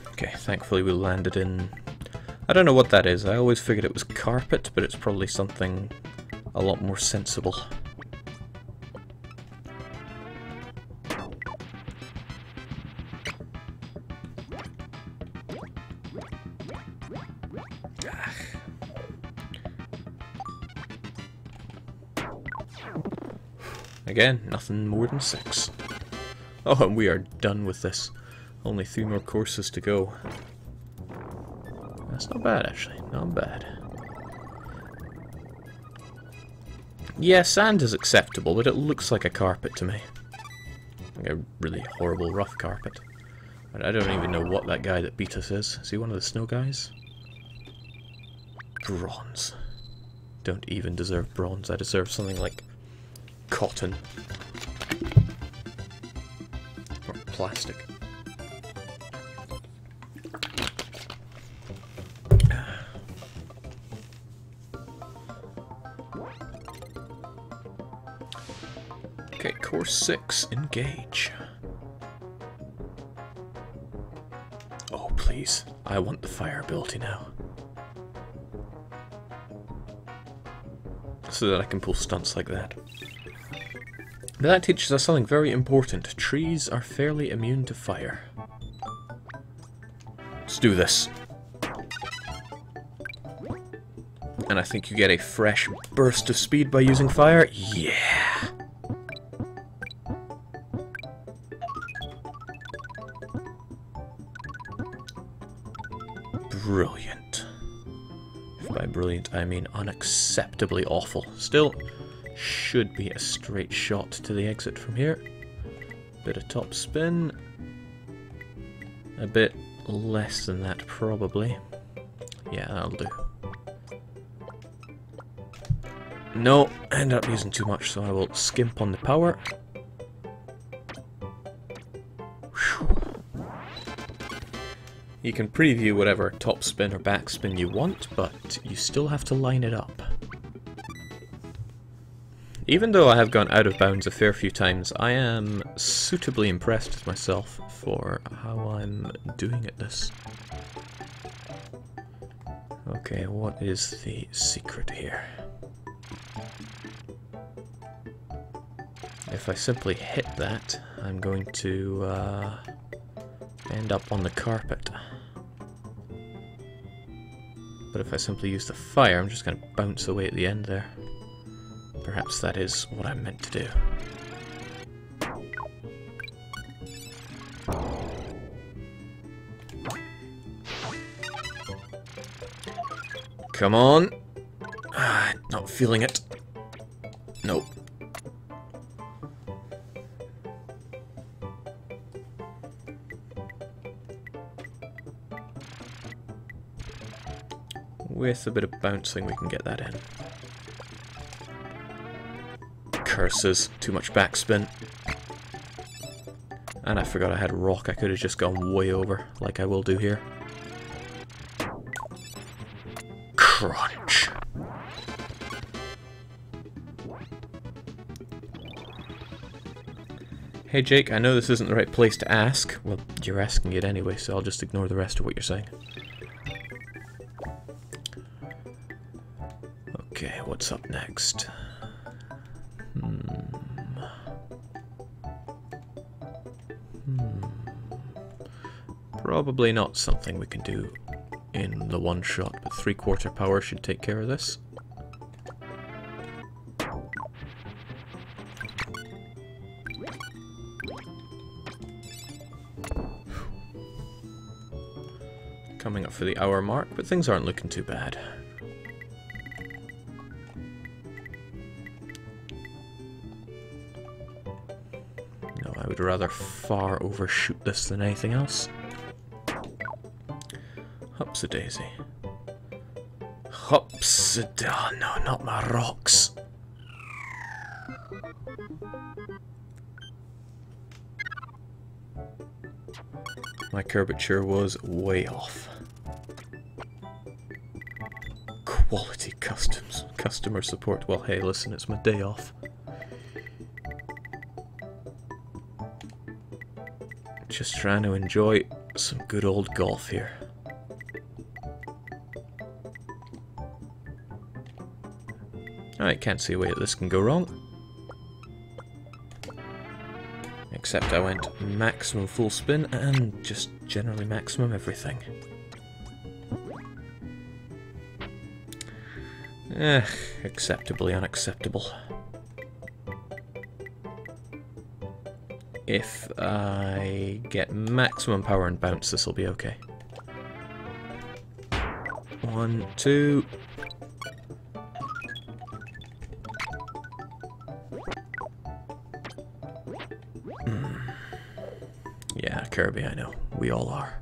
Okay, thankfully we landed in... I don't know what that is. I always figured it was carpet, but it's probably something a lot more sensible. Again, nothing more than 6. Oh, and we are done with this. Only 3 more courses to go. That's not bad, actually. Not bad. Yeah, sand is acceptable, but it looks like a carpet to me. Like a really horrible rough carpet. I don't even know what that guy that beat us is. Is he one of the snow guys? Bronze. Don't even deserve bronze. I deserve something like cotton. Or plastic. Okay, course 6, engage. Oh, please. I want the fire ability now. So that I can pull stunts like that. But that teaches us something very important. Trees are fairly immune to fire. Let's do this. And I think you get a fresh burst of speed by using fire. Yeah! Brilliant. If by brilliant I mean unacceptably awful. Still, should be a straight shot to the exit from here. Bit of top spin. A bit less than that, probably. Yeah, that'll do. No, I ended up using too much, so I will skimp on the power. You can preview whatever top spin or back spin you want, but you still have to line it up. Even though I have gone out of bounds a fair few times, I am suitably impressed with myself for how I'm doing at this. Okay, what is the secret here? If I simply hit that, I'm going to end up on the carpet. But if I simply use the fire, I'm just going to bounce away at the end there. Perhaps that is what I'm meant to do. Come on! Not feeling it. Nope. With a bit of bouncing we can get that in. Curses, too much backspin. And I forgot I had rock, I could have just gone way over, like I will do here. Crunch! Hey Jake, I know this isn't the right place to ask. Well, you're asking it anyway, so I'll just ignore the rest of what you're saying. Okay, what's up next? Probably not something we can do in the one shot, but 3/4 power should take care of this. Coming up for the hour mark, but things aren't looking too bad. No, I would rather far overshoot this than anything else. Hops-a-daisy. Oh no, not my rocks. My curvature was way off. Quality customer support. Well, hey, listen, it's my day off. Just trying to enjoy some good old golf here. I can't see a way that this can go wrong. Except I went maximum full spin and just generally maximum everything. Acceptably unacceptable. If I get maximum power and bounce, this will be okay. 1, 2... Yeah, Kirby, I know. We all are.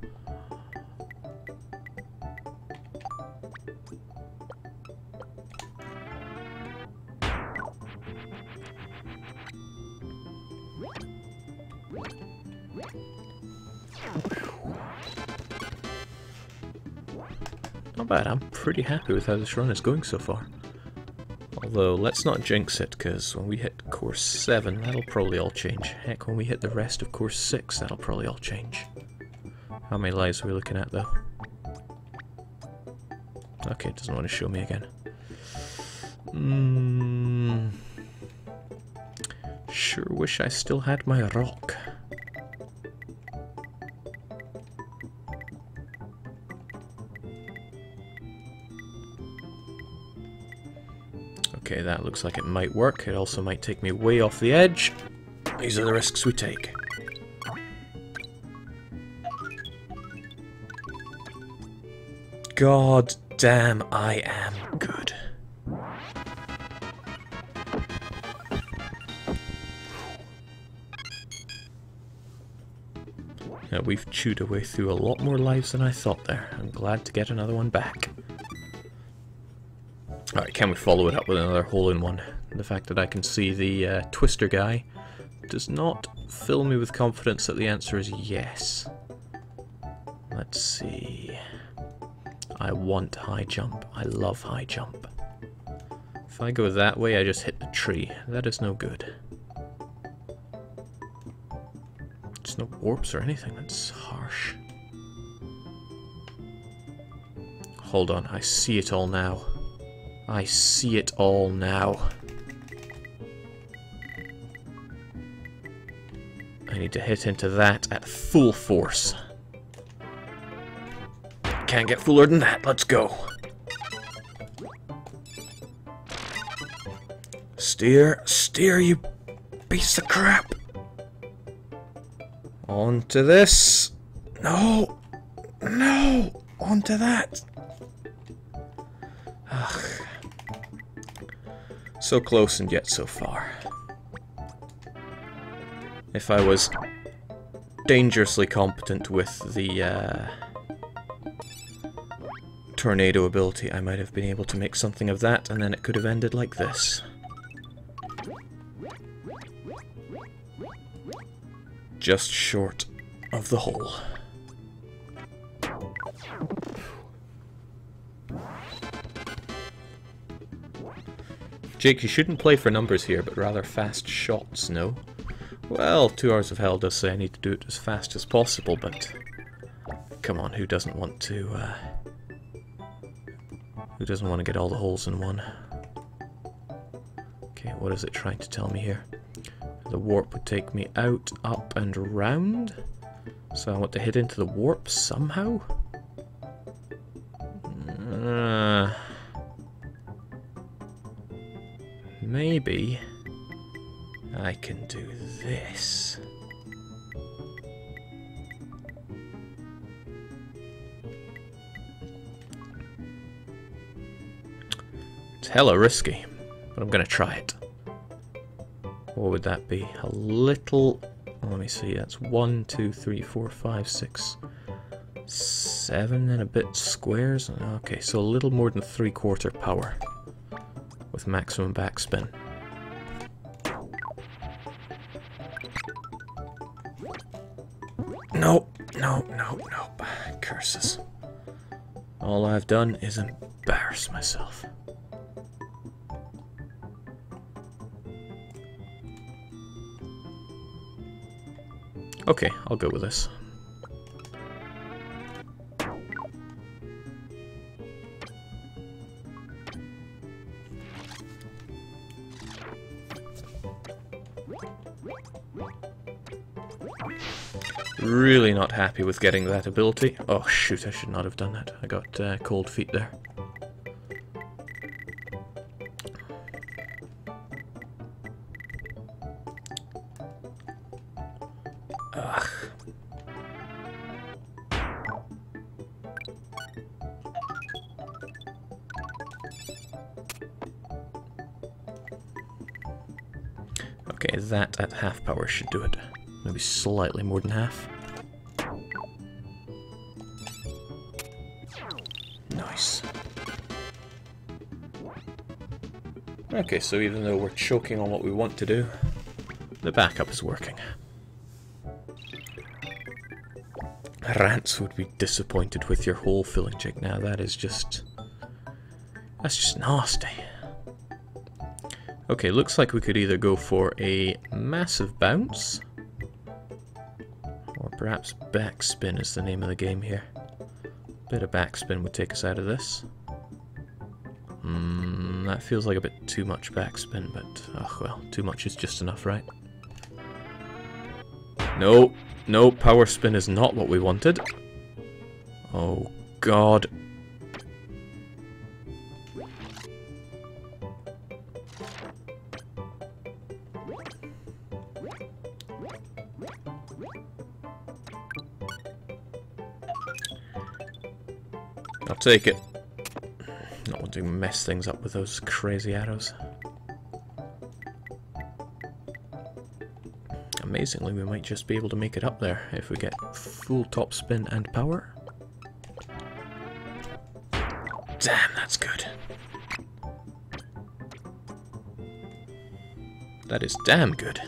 Not bad, I'm pretty happy with how this run is going so far. Although, let's not jinx it, because when we hit course 7, that'll probably all change. Heck, when we hit the rest of course 6, that'll probably all change. How many lives are we looking at, though? Okay, it doesn't want to show me again. Sure wish I still had my rock. Okay, that looks like it might work. It also might take me way off the edge. These are the risks we take. God damn, I am good. Now, we've chewed away through a lot more lives than I thought there. I'm glad to get another one back. Alright, can we follow it up with another hole-in-one? The fact that I can see the twister guy does not fill me with confidence that the answer is yes. Let's see. I want high jump. I love high jump. If I go that way, I just hit the tree. That is no good. There's no warps or anything. That's harsh. Hold on, I see it all now. I see it all now. I need to hit into that at full force. Can't get fuller than that. Let's go. Steer, steer, you piece of crap. Onto this. No. No. Onto that. Ugh. So close and yet so far. If I was dangerously competent with the tornado ability, I might have been able to make something of that, and then it could have ended like this. Just short of the hole. Jake, you shouldn't play for numbers here, but rather fast shots, no? Well, 2 Hours of Hell does say I need to do it as fast as possible, but... come on, who doesn't want to, who doesn't want to get all the holes in one? Okay, what is it trying to tell me here? The warp would take me out, up, and around. So I want to hit into the warp somehow? Maybe I can do this. It's hella risky, but I'm gonna try it. What would that be? A little... let me see, that's 1, 2, 3, 4, 5, 6, 7 and a bit squares. Okay, so a little more than 3/4 power with maximum backspin. Nope, nope, nope, nope. Curses. All I've done is embarrass myself. Okay, I'll go with this. Really not happy with getting that ability. Oh shoot, I should not have done that. I got cold feet there. Ugh. Okay, that at half power should do it. Maybe slightly more than half. Nice. Okay, so even though we're choking on what we want to do, the backup is working. Rants would be disappointed with your hole filling, Jake. Now that is just... that's just nasty. Okay, looks like we could either go for a massive bounce, or perhaps backspin is the name of the game here. Bit of backspin would take us out of this. That feels like a bit too much backspin, but oh well, too much is just enough, right? No, no, power spin is not what we wanted. Oh god. I'll take it. Not wanting to mess things up with those crazy arrows. Amazingly, we might just be able to make it up there if we get full top spin and power. Damn, that's good. That is damn good.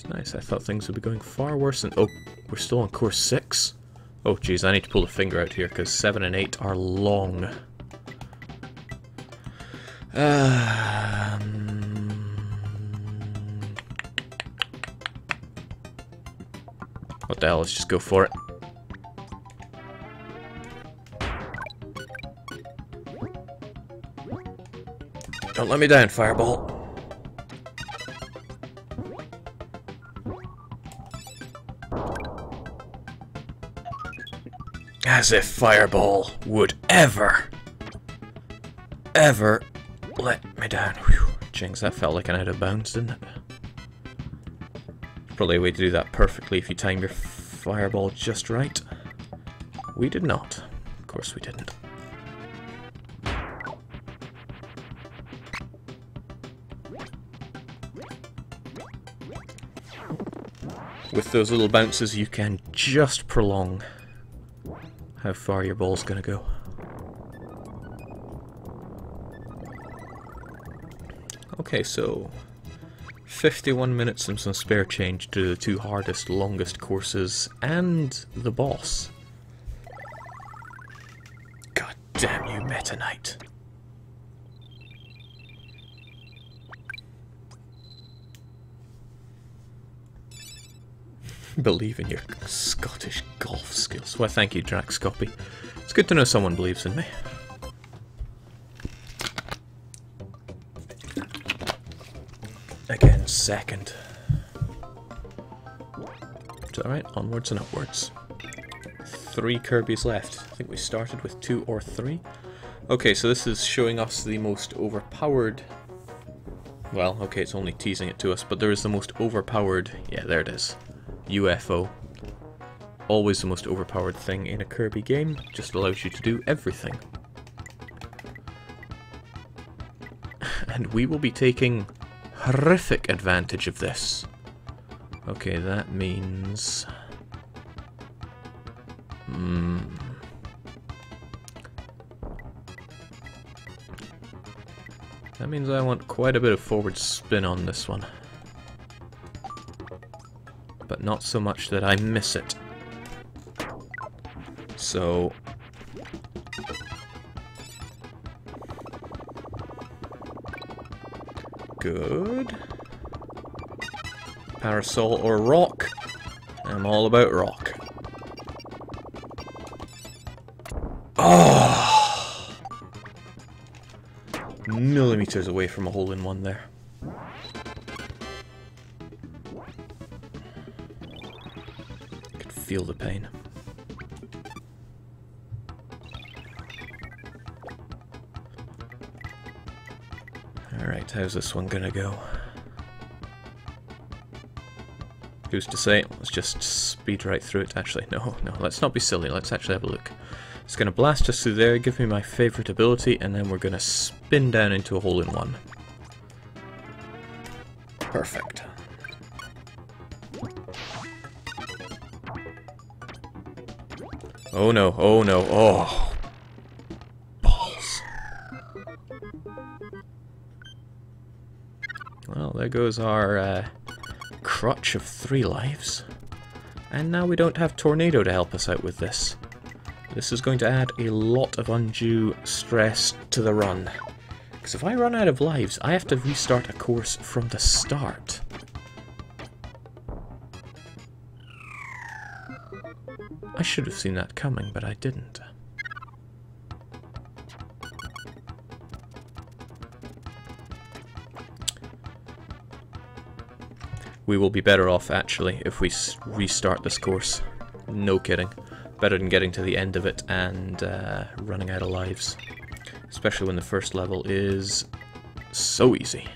Nice, I thought things would be going far worse than... oh, we're still on course 6? Oh jeez, I need to pull the finger out here, because 7 and 8 are long. What the hell, let's just go for it. Don't let me down, Fireball. As if Fireball would ever let me down. Whew. Jinx, that felt like an out of bounds, didn't it? Probably a way to do that perfectly if you time your Fireball just right. We did not. Of course we didn't. with those little bounces you can just prolong how far your ball's gonna go. Okay, so 51 minutes and some spare change to the two hardest, longest courses and the boss. God damn you, Meta Knight. Believe in your Scottish golf skills. Well, thank you, Draxcopy. It's good to know someone believes in me. Again, second. Is that right? Onwards and upwards. 3 Kirbys left. I think we started with 2 or 3. Okay, so this is showing us the most overpowered... Well, okay, it's only teasing it to us, but there is the most overpowered... Yeah, there it is. UFO. Always the most overpowered thing in a Kirby game. Just allows you to do everything. And we will be taking horrific advantage of this. Okay, that means... That means I want quite a bit of forward spin on this one. But not so much that I miss it. So... Good. Parasol or rock? I'm all about rock. Oh! Millimeters away from a hole-in-one there. I could feel the pain. Alright, how's this one gonna go? Who's to say? Let's just speed right through it. Actually, no, let's not be silly. Let's actually have a look. It's gonna blast us through there, give me my favorite ability, and then we're gonna spin down into a hole-in-one. Perfect. Oh no, oh no, oh! Balls. Well, there goes our crutch of 3 lives. And now we don't have Tornado to help us out with this. This is going to add a lot of undue stress to the run. Because if I run out of lives, I have to restart a course from the start. I should have seen that coming, but I didn't. We will be better off, actually, if we restart this course. No kidding. Better than getting to the end of it and running out of lives. Especially when the first level is so easy.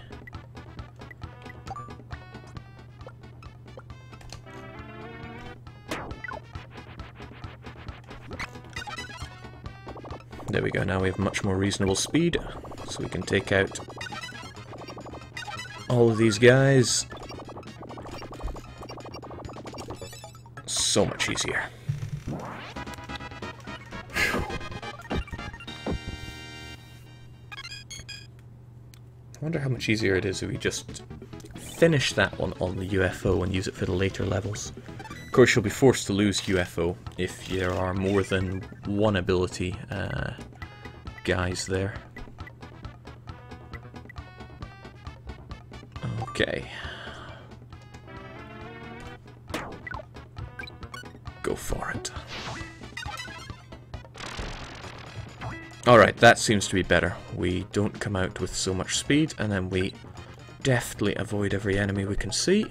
There we go, now we have much more reasonable speed, so we can take out all of these guys. So much easier. I wonder how much easier it is if we just finish that one on the UFO and use it for the later levels. Of course, you'll be forced to lose UFO if there are more than one ability guys there. Okay. Go for it. Alright, that seems to be better. We don't come out with so much speed, and then we deftly avoid every enemy we can see.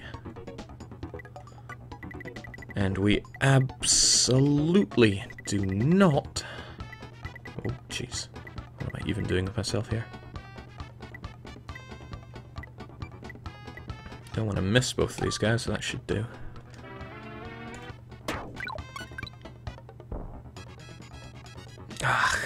And we absolutely do not... Oh, jeez. What am I even doing with myself here? Don't want to miss both of these guys, so that should do. Ah.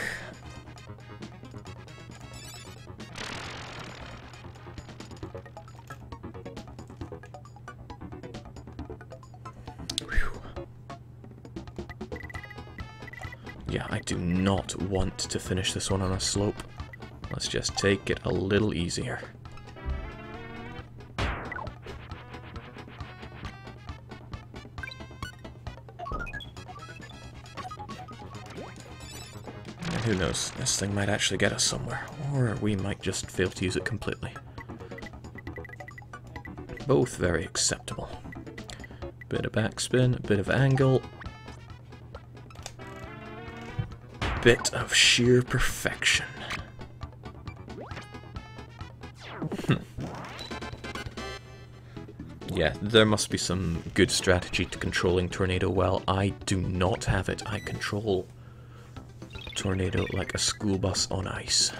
Yeah, I do not want to finish this one on a slope. Let's just take it a little easier. And who knows, this thing might actually get us somewhere, or we might just fail to use it completely. Both very acceptable. Bit of backspin, a bit of angle. Bit of sheer perfection. Yeah, there must be some good strategy to controlling Tornado well. I do not have it. I control Tornado like a school bus on ice.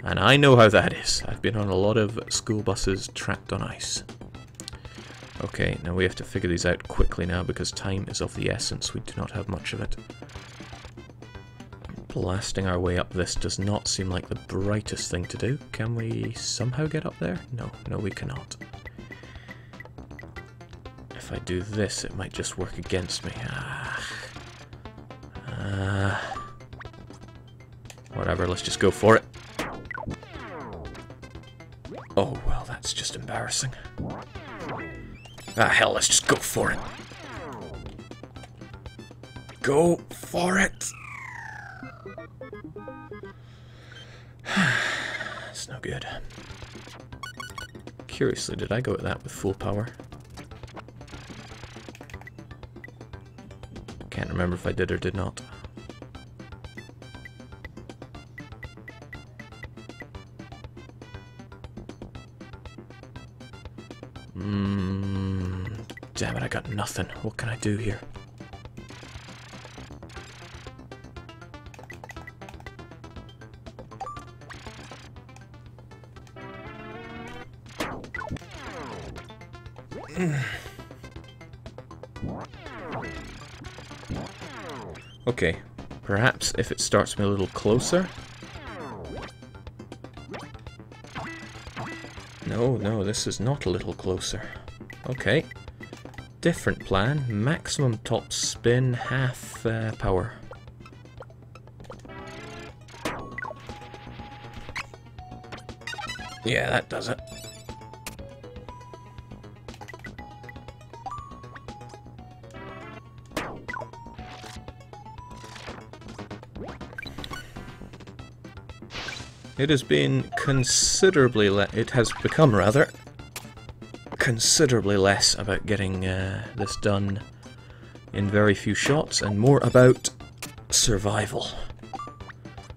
And I know how that is. I've been on a lot of school buses trapped on ice. Okay, now we have to figure these out quickly now because time is of the essence. We do not have much of it. Blasting our way up this does not seem like the brightest thing to do. Can we somehow get up there? No, no we cannot. If I do this, it might just work against me. Whatever, let's just go for it. Oh, well, that's just embarrassing. Ah, hell, let's just go for it. Go for it! It's no good. Curiously, did I go at that with full power? Can't remember if I did or did not. Damn it, I got nothing. What can I do here? Okay, perhaps if it starts me a little closer. No, no, this is not a little closer. Okay. Different plan. Maximum top spin, half power. Yeah, that does it. It has been considerably it has become rather considerably less about getting this done in very few shots and more about survival,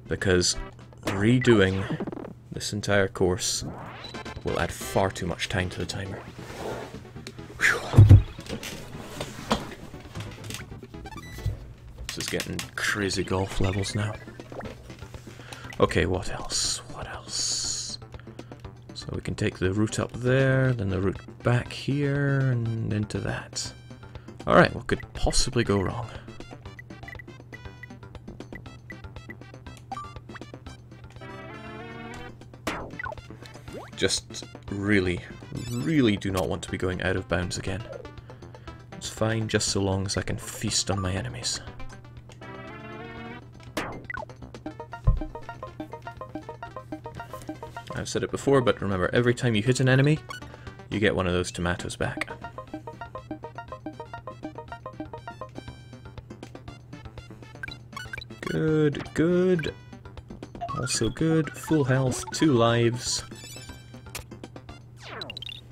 because redoing this entire course will add far too much time to the timer. Whew. This is getting crazy golf levels now. Okay, what else? What else? So we can take the route up there, then the route back here, and into that. Alright, what could possibly go wrong? Just really, really do not want to be going out of bounds again. It's fine just so long as I can feast on my enemies. I've said it before, but remember, every time you hit an enemy, you get one of those tomatoes back. Good, good. Also good. Full health, 2 lives.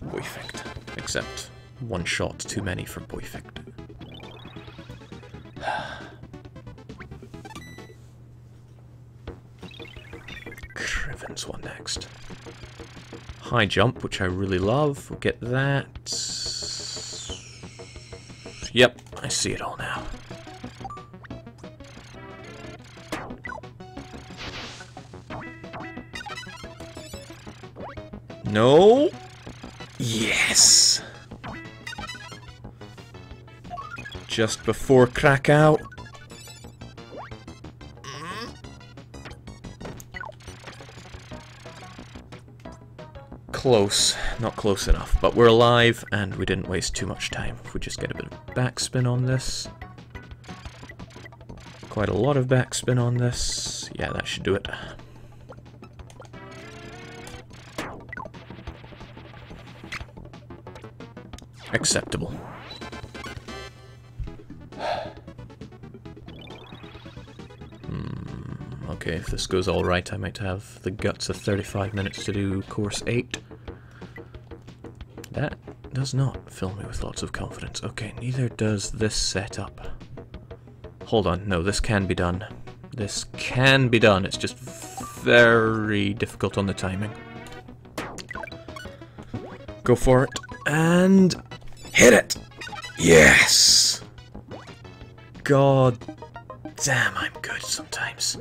Perfect. Except 1 shot too many for perfect. Criven's one next. High jump, which I really love. We'll get that. Yep, I see it all now. No. Yes. Just before Krakow. Close. Not close enough, but we're alive and we didn't waste too much time. If we just get a bit of backspin on this. Quite a lot of backspin on this. Yeah, that should do it. Acceptable. Okay, if this goes alright, I might have the guts of 35 minutes to do course 8. That does not fill me with lots of confidence. Okay, neither does this setup. Hold on, no, this can be done. This can be done, it's just very difficult on the timing. Go for it, and hit it! Yes! God damn, I'm good sometimes.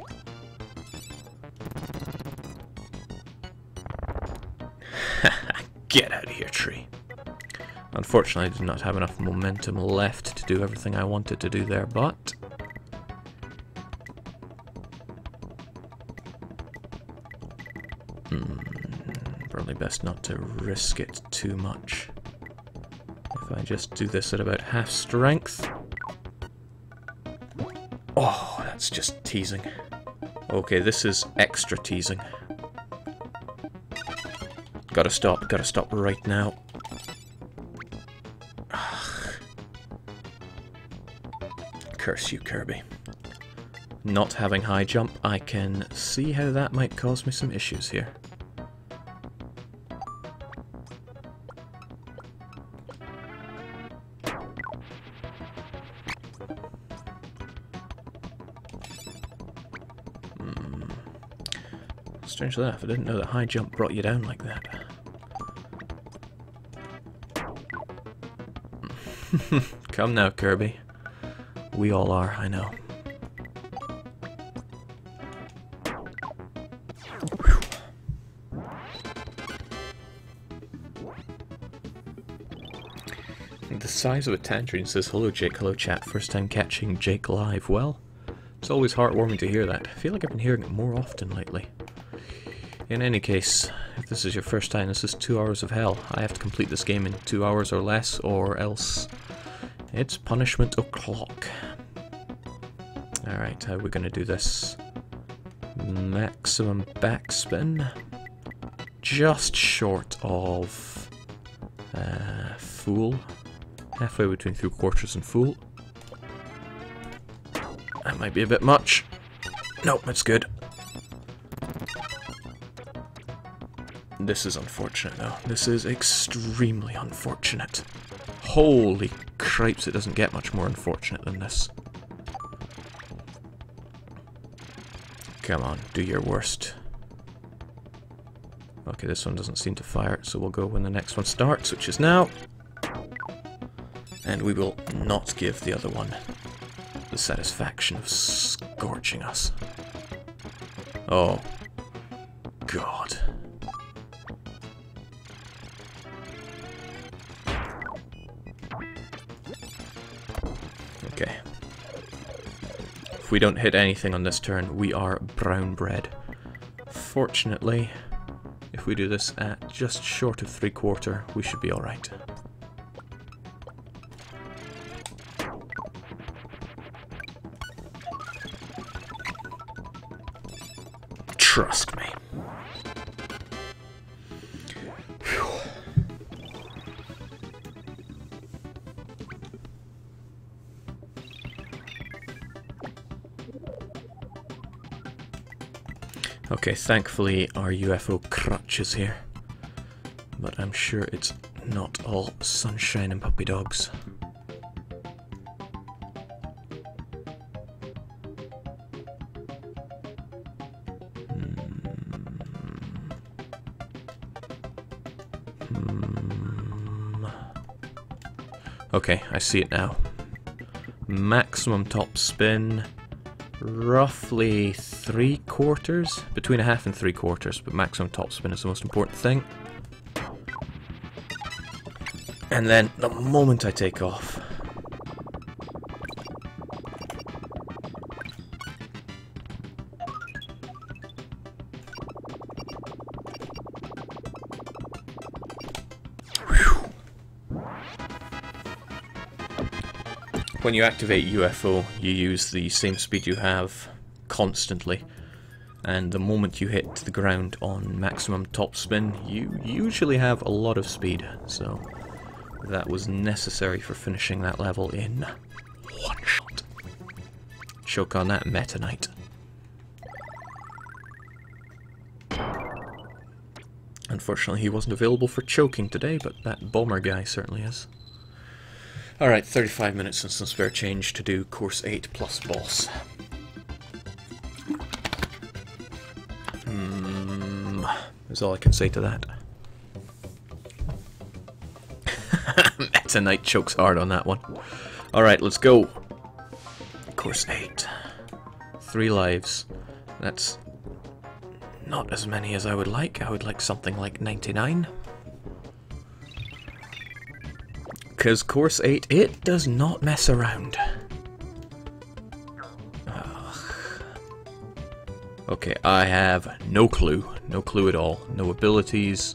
Get out of here, tree. Unfortunately, I did not have enough momentum left to do everything I wanted to do there, but... probably best not to risk it too much. If I just do this at about half strength... Oh, that's just teasing. Okay, this is extra teasing. Gotta stop right now. Ugh. Curse you, Kirby. Not having high jump, I can see how that might cause me some issues here. Strangely enough, I didn't know that high jump brought you down like that. Come now, Kirby. We all are, I know. Whew. The size of a tangerine says, "Hello Jake, hello chat, first time catching Jake live." Well, it's always heartwarming to hear that. I feel like I've been hearing it more often lately. In any case, if this is your first time, this is 2 hours of hell. I have to complete this game in 2 hours or less, or else it's punishment o'clock. Alright, how are we going to do this? Maximum backspin. Just short of Fool. Halfway between 3/4 and Fool. That might be a bit much. Nope, that's good. This is unfortunate though. This is extremely unfortunate. Holy cripes, it doesn't get much more unfortunate than this. Come on, do your worst. Okay, this one doesn't seem to fire it, so we'll go when the next one starts, which is now. And we will not give the other one the satisfaction of scorching us. Oh, God. Okay. If we don't hit anything on this turn, we are brown bread. Fortunately, if we do this at just short of 3/4, we should be alright. Trust me. Whew. Okay, thankfully our UFO crutch is here, but I'm sure it's not all sunshine and puppy dogs. Okay, I see it now. Maximum top spin, roughly 3/4, between a half and 3/4, but maximum top spin is the most important thing. And then, the moment I take off, When you activate UFO, you use the same speed you have constantly, and the moment you hit the ground on maximum top spin, you usually have a lot of speed, so that was necessary for finishing that level in one shot. Choke on that Meta Knight. Unfortunately, he wasn't available for choking today, but that bomber guy certainly is. Alright, 35 minutes and some spare change to do course 8 plus boss. Is all I can say to that. Meta Knight chokes hard on that one. Alright, let's go. Course 8. 3 lives. That's not as many as I would like. I would like something like 99. Because course 8, it does not mess around. Okay, I have no clue. No clue at all. No abilities.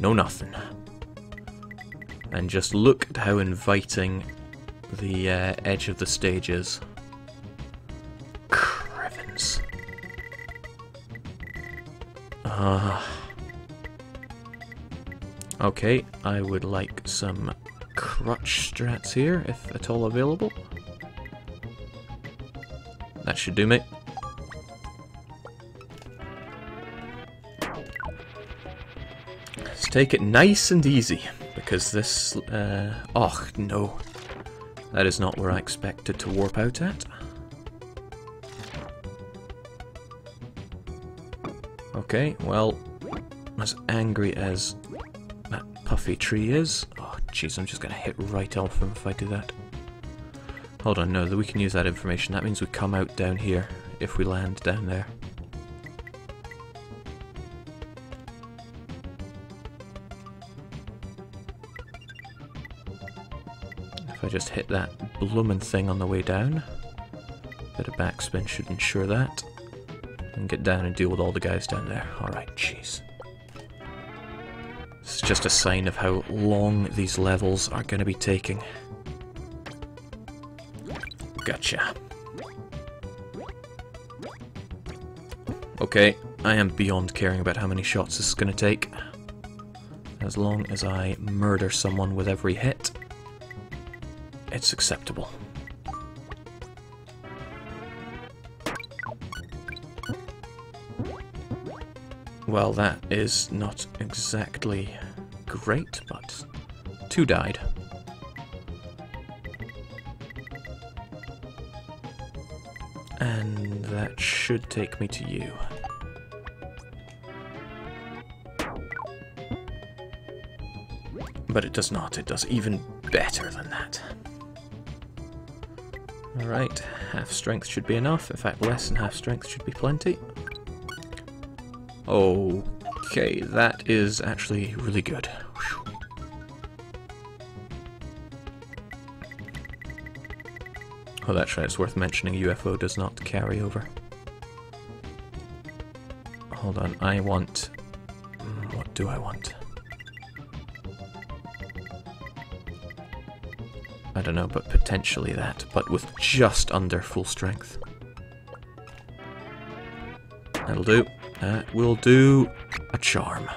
No nothing. And just look at how inviting the edge of the stage is. Crevens. Okay, I would like some crutch strats here, if at all available. That should do me. Let's take it nice and easy, because this... oh, no. That is not where I expected to warp out at. Okay, well, as angry as that puffy tree is... Oh, jeez, I'm just going to hit right off him if I do that. Hold on, no, we can use that information. That means we come out down here if we land down there. If I just hit that bloomin' thing on the way down, bit of backspin should ensure that. And get down and deal with all the guys down there. Alright, jeez. It's just a sign of how long these levels are going to be taking. Gotcha. Okay, I am beyond caring about how many shots this is going to take. As long as I murder someone with every hit, it's acceptable. Well, that is not exactly great, but 2 died. And that should take me to you. But it does not. It does even better than that. Alright, half strength should be enough. In fact, less than half strength should be plenty. Okay, that is actually really good. Whew. Oh, that's right, it's worth mentioning UFO does not carry over. Hold on, I want... what do I want? I don't know, but potentially that, but with just under full strength. That'll do. That will do a charm.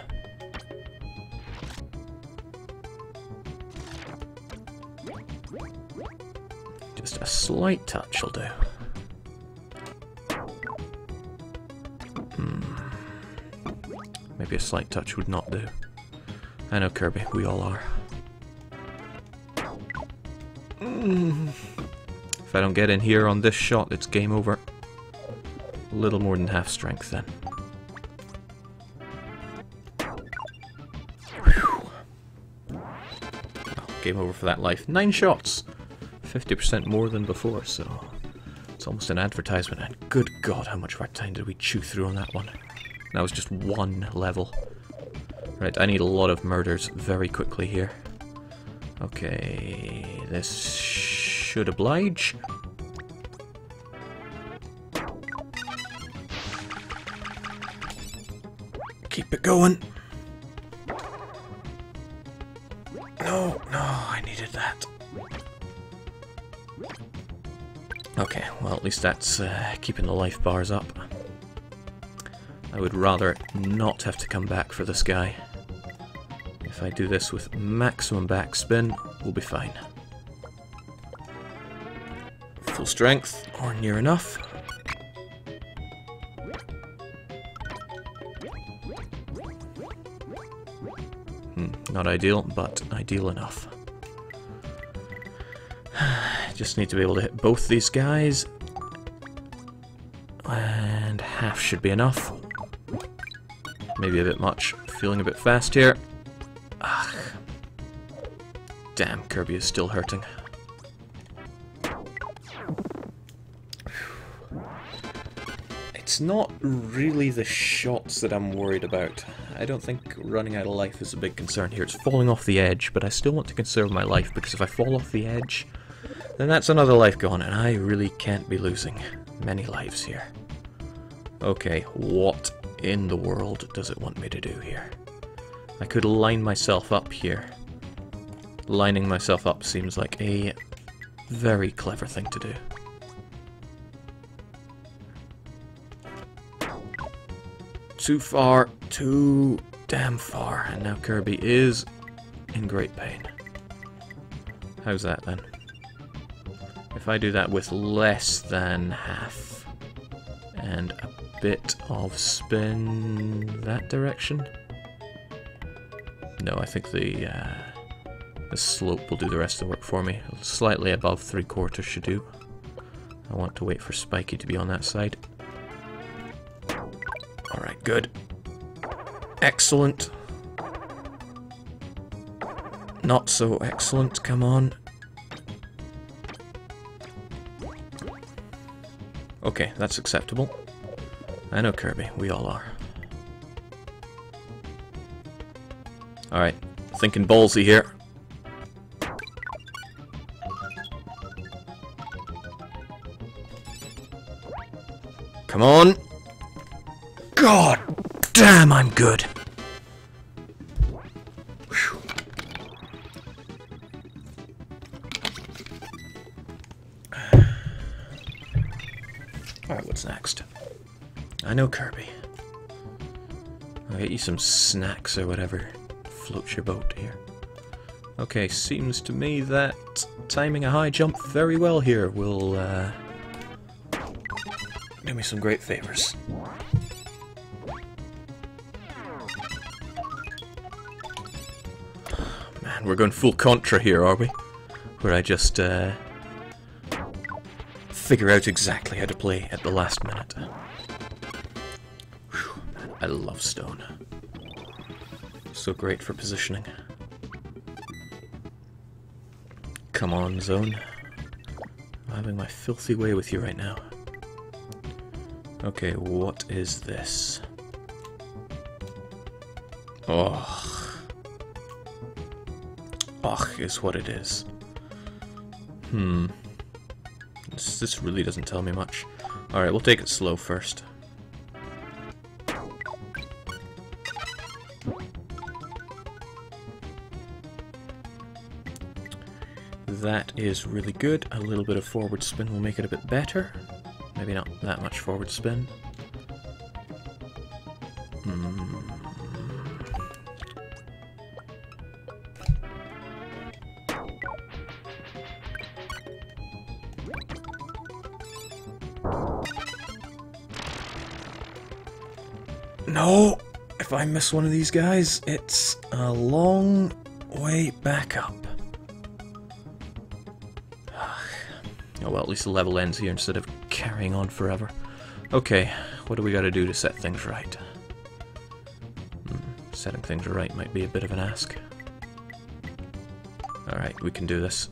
Just a slight touch will do. Maybe a slight touch would not do. I know, Kirby, we all are. If I don't get in here on this shot, it's game over. A little more than half strength then. Game over for that life. 9 shots! 50% more than before, so it's almost an advertisement. And good God, how much of our time did we chew through on that one? That was just 1 level. Right, I need a lot of murders very quickly here. Okay, this should oblige. Keep it going. No, I needed that. Okay, well at least that's keeping the life bars up. I would rather not have to come back for this guy. If I do this with maximum backspin, we'll be fine. Full strength, or near enough. Not ideal, but ideal enough. Just need to be able to hit both these guys. And half should be enough. Maybe a bit much. Feeling a bit fast here. Ugh. Damn, Kirby is still hurting. It's not really the shots that I'm worried about. I don't think running out of life is a big concern here. It's falling off the edge, but I still want to conserve my life, because if I fall off the edge, then that's another life gone, and I really can't be losing many lives here. Okay, what in the world does it want me to do here? I could line myself up here. Lining myself up seems like a very clever thing to do. Too far, too damn far, and now Kirby is in great pain. How's that then? If I do that with less than half, and a bit of spin that direction? No, I think the slope will do the rest of the work for me. Slightly above 3/4 should do. I want to wait for Spiky to be on that side. Alright, good. Excellent. Not so excellent, come on. Okay, that's acceptable. I know, Kirby, we all are. Alright, thinking ballsy here. Come on! God damn, I'm good! Whew. Alright, what's next? I know, Kirby. I'll get you some snacks or whatever floats your boat here. Okay, seems to me that timing a high jump very well here will do me some great favors. Man, we're going full Contra here, are we? Where I just figure out exactly how to play at the last minute. Whew, man, I love stone. So great for positioning. Come on, zone. I'm having my filthy way with you right now. Okay, what is this? Oh. Och is what it is. This really doesn't tell me much. Alright, we'll take it slow first. That is really good. A little bit of forward spin will make it a bit better. Maybe not that much forward spin. No! If I miss one of these guys, it's a long way back up. Oh well, at least the level ends here instead of carrying on forever. Okay, what do we gotta do to set things right? Setting things right might be a bit of an ask. Alright, we can do this.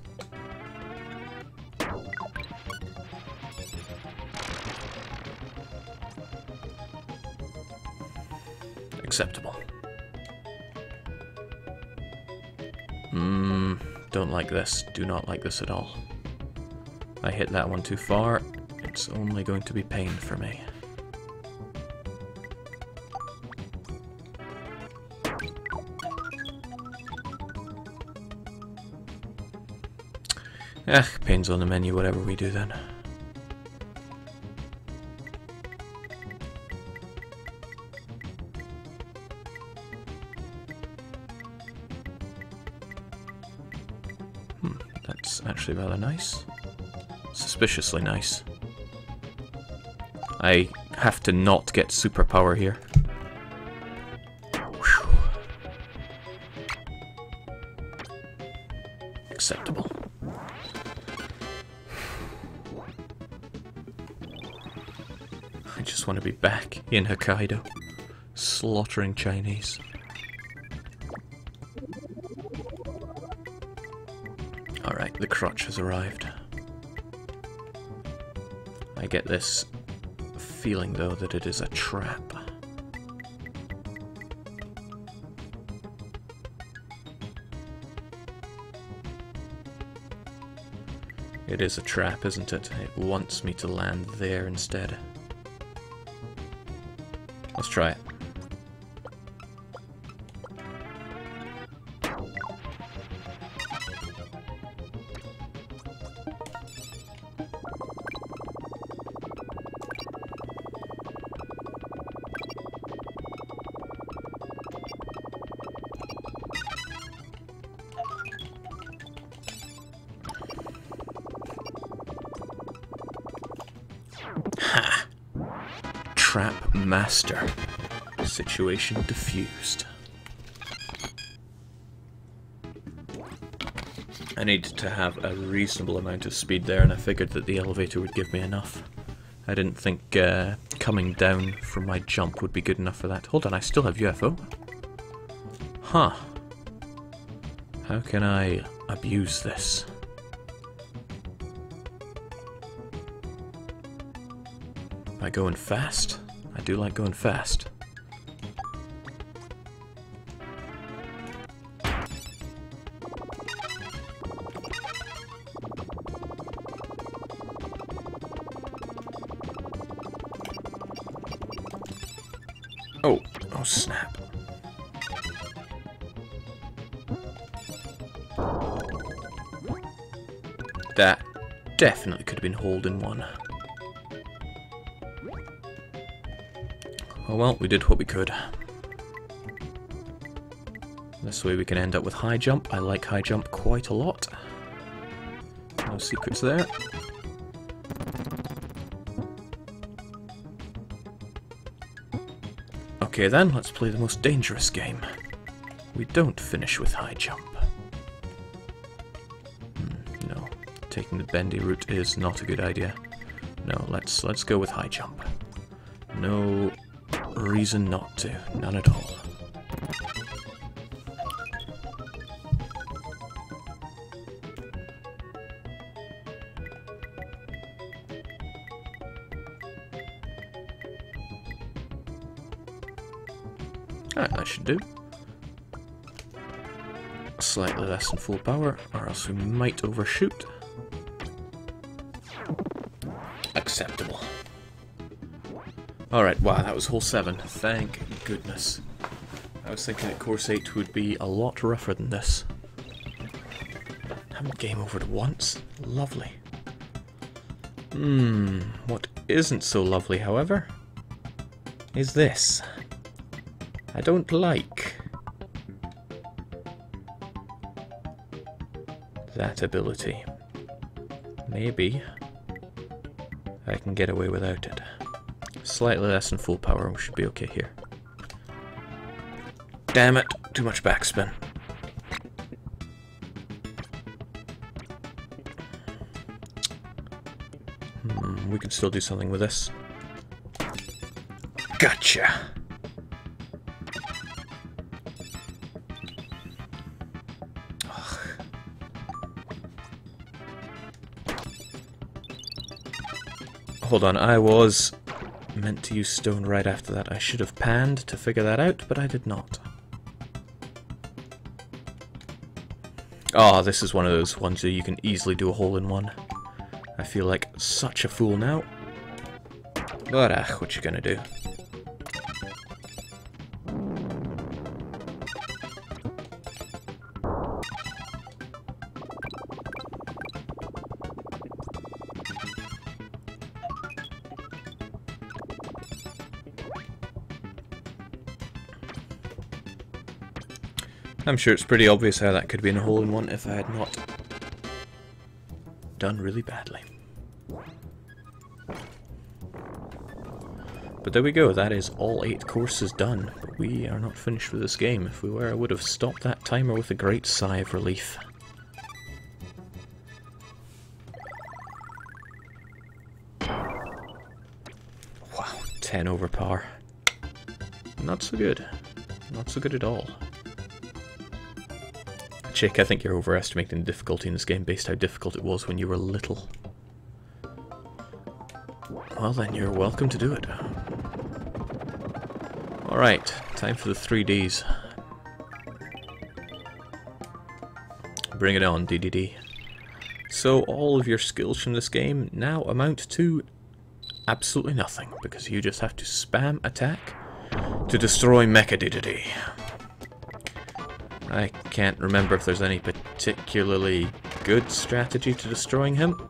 Acceptable. Don't like this. Do not like this at all. I hit that one too far. It's only going to be pain for me. Pains on the menu, whatever we do then. That's actually rather nice. Suspiciously nice. I have to not get superpower here. Whew. Acceptable. I just want to be back in Hokkaido, slaughtering Chinese. Alright, the crutch has arrived. I get this feeling, though, that it is a trap. It is a trap, isn't it? It wants me to land there instead. Let's try it. Ha! Trap master. Situation diffused. I need to have a reasonable amount of speed there, and I figured that the elevator would give me enough. I didn't think coming down from my jump would be good enough for that. Hold on, I still have UFO. Huh. How can I abuse this? By going fast? I do like going fast. Oh, oh snap. That definitely could have been holding one. Oh well, we did what we could. This way we can end up with high jump. I like high jump quite a lot. No secrets there. Okay then, let's play the most dangerous game. We don't finish with high jump. No, taking the bendy route is not a good idea. No, let's go with high jump. No reason not to, none at all. Alright, that should do. Slightly less than full power, or else we might overshoot. Acceptable. Alright, wow, that was hole 7. Thank goodness. I was thinking that course 8 would be a lot rougher than this. Haven't game overed once. Lovely. What isn't so lovely, however, is this. I don't like that ability. Maybe I can get away without it. Slightly less than full power, we should be okay here. Damn it, too much backspin. We can still do something with this. Gotcha! Hold on, I was meant to use stone right after that. I should have panned to figure that out, but I did not. Oh, this is one of those ones that you can easily do a hole-in-one. I feel like such a fool now. But what you gonna do? I'm sure it's pretty obvious how that could be in a hole-in-one if I had not done really badly. But there we go, that is all 8 courses done. But we are not finished with this game. If we were, I would have stopped that timer with a great sigh of relief. Wow, 10 overpower. Not so good. Not so good at all. Chick, I think you're overestimating the difficulty in this game based how difficult it was when you were little. Well then, you're welcome to do it. Alright, time for the 3Ds. Bring it on, DDD. So all of your skills from this game now amount to absolutely nothing, because you just have to spam attack to destroy Mecha DDD. I can't remember if there's any particularly good strategy to destroying him.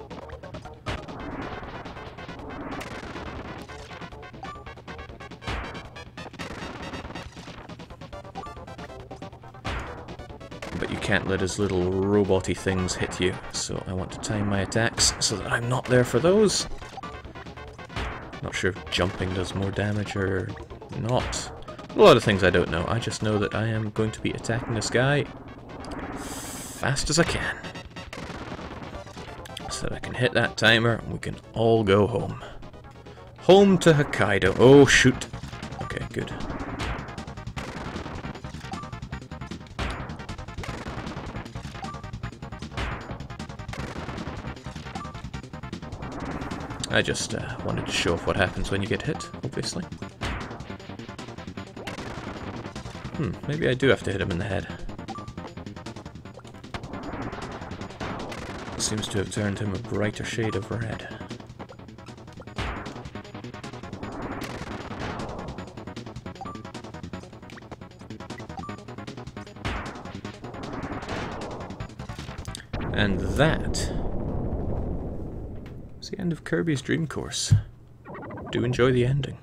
But you can't let his little robot-y things hit you, so I want to time my attacks so that I'm not there for those. Not sure if jumping does more damage or not. A lot of things I don't know. I just know that I am going to be attacking this guy fast as I can. So that I can hit that timer and we can all go home. Home to Hokkaido. Oh, shoot. Okay, good. I just wanted to show off what happens when you get hit, obviously. Maybe I do have to hit him in the head. Seems to have turned him a brighter shade of red. And that is the end of Kirby's Dream Course. Do enjoy the ending.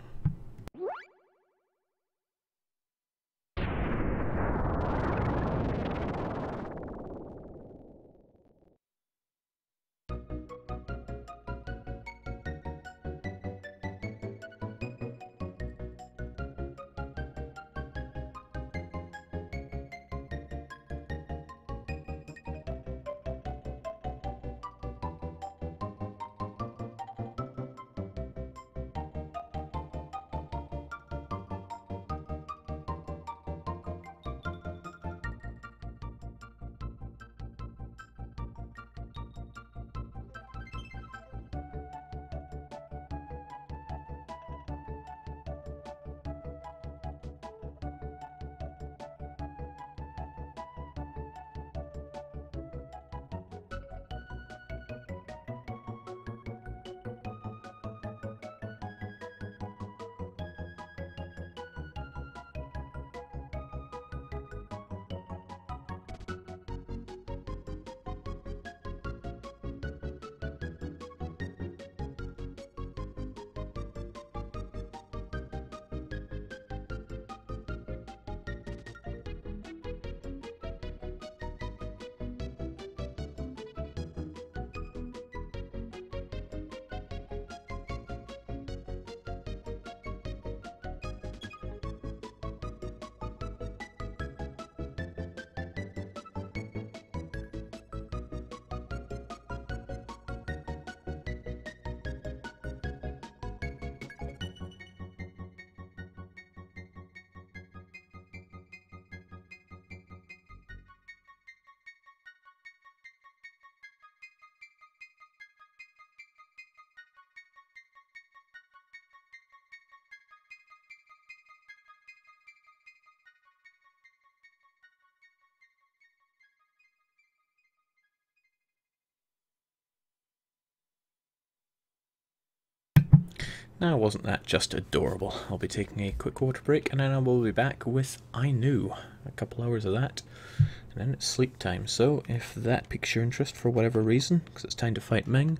Now, wasn't that just adorable? I'll be taking a quick water break and then I will be back with I Knew. A couple hours of that, and then it's sleep time. So, if that piques your interest for whatever reason, because it's time to fight Ming,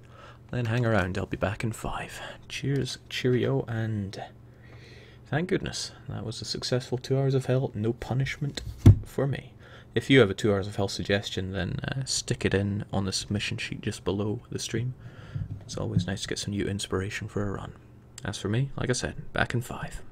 then hang around, I'll be back in 5. Cheers, cheerio, and thank goodness. That was a successful 2 hours of hell, no punishment for me. If you have a 2 hours of health suggestion, then stick it in on the submission sheet just below the stream. It's always nice to get some new inspiration for a run. As for me, like I said, back in 5.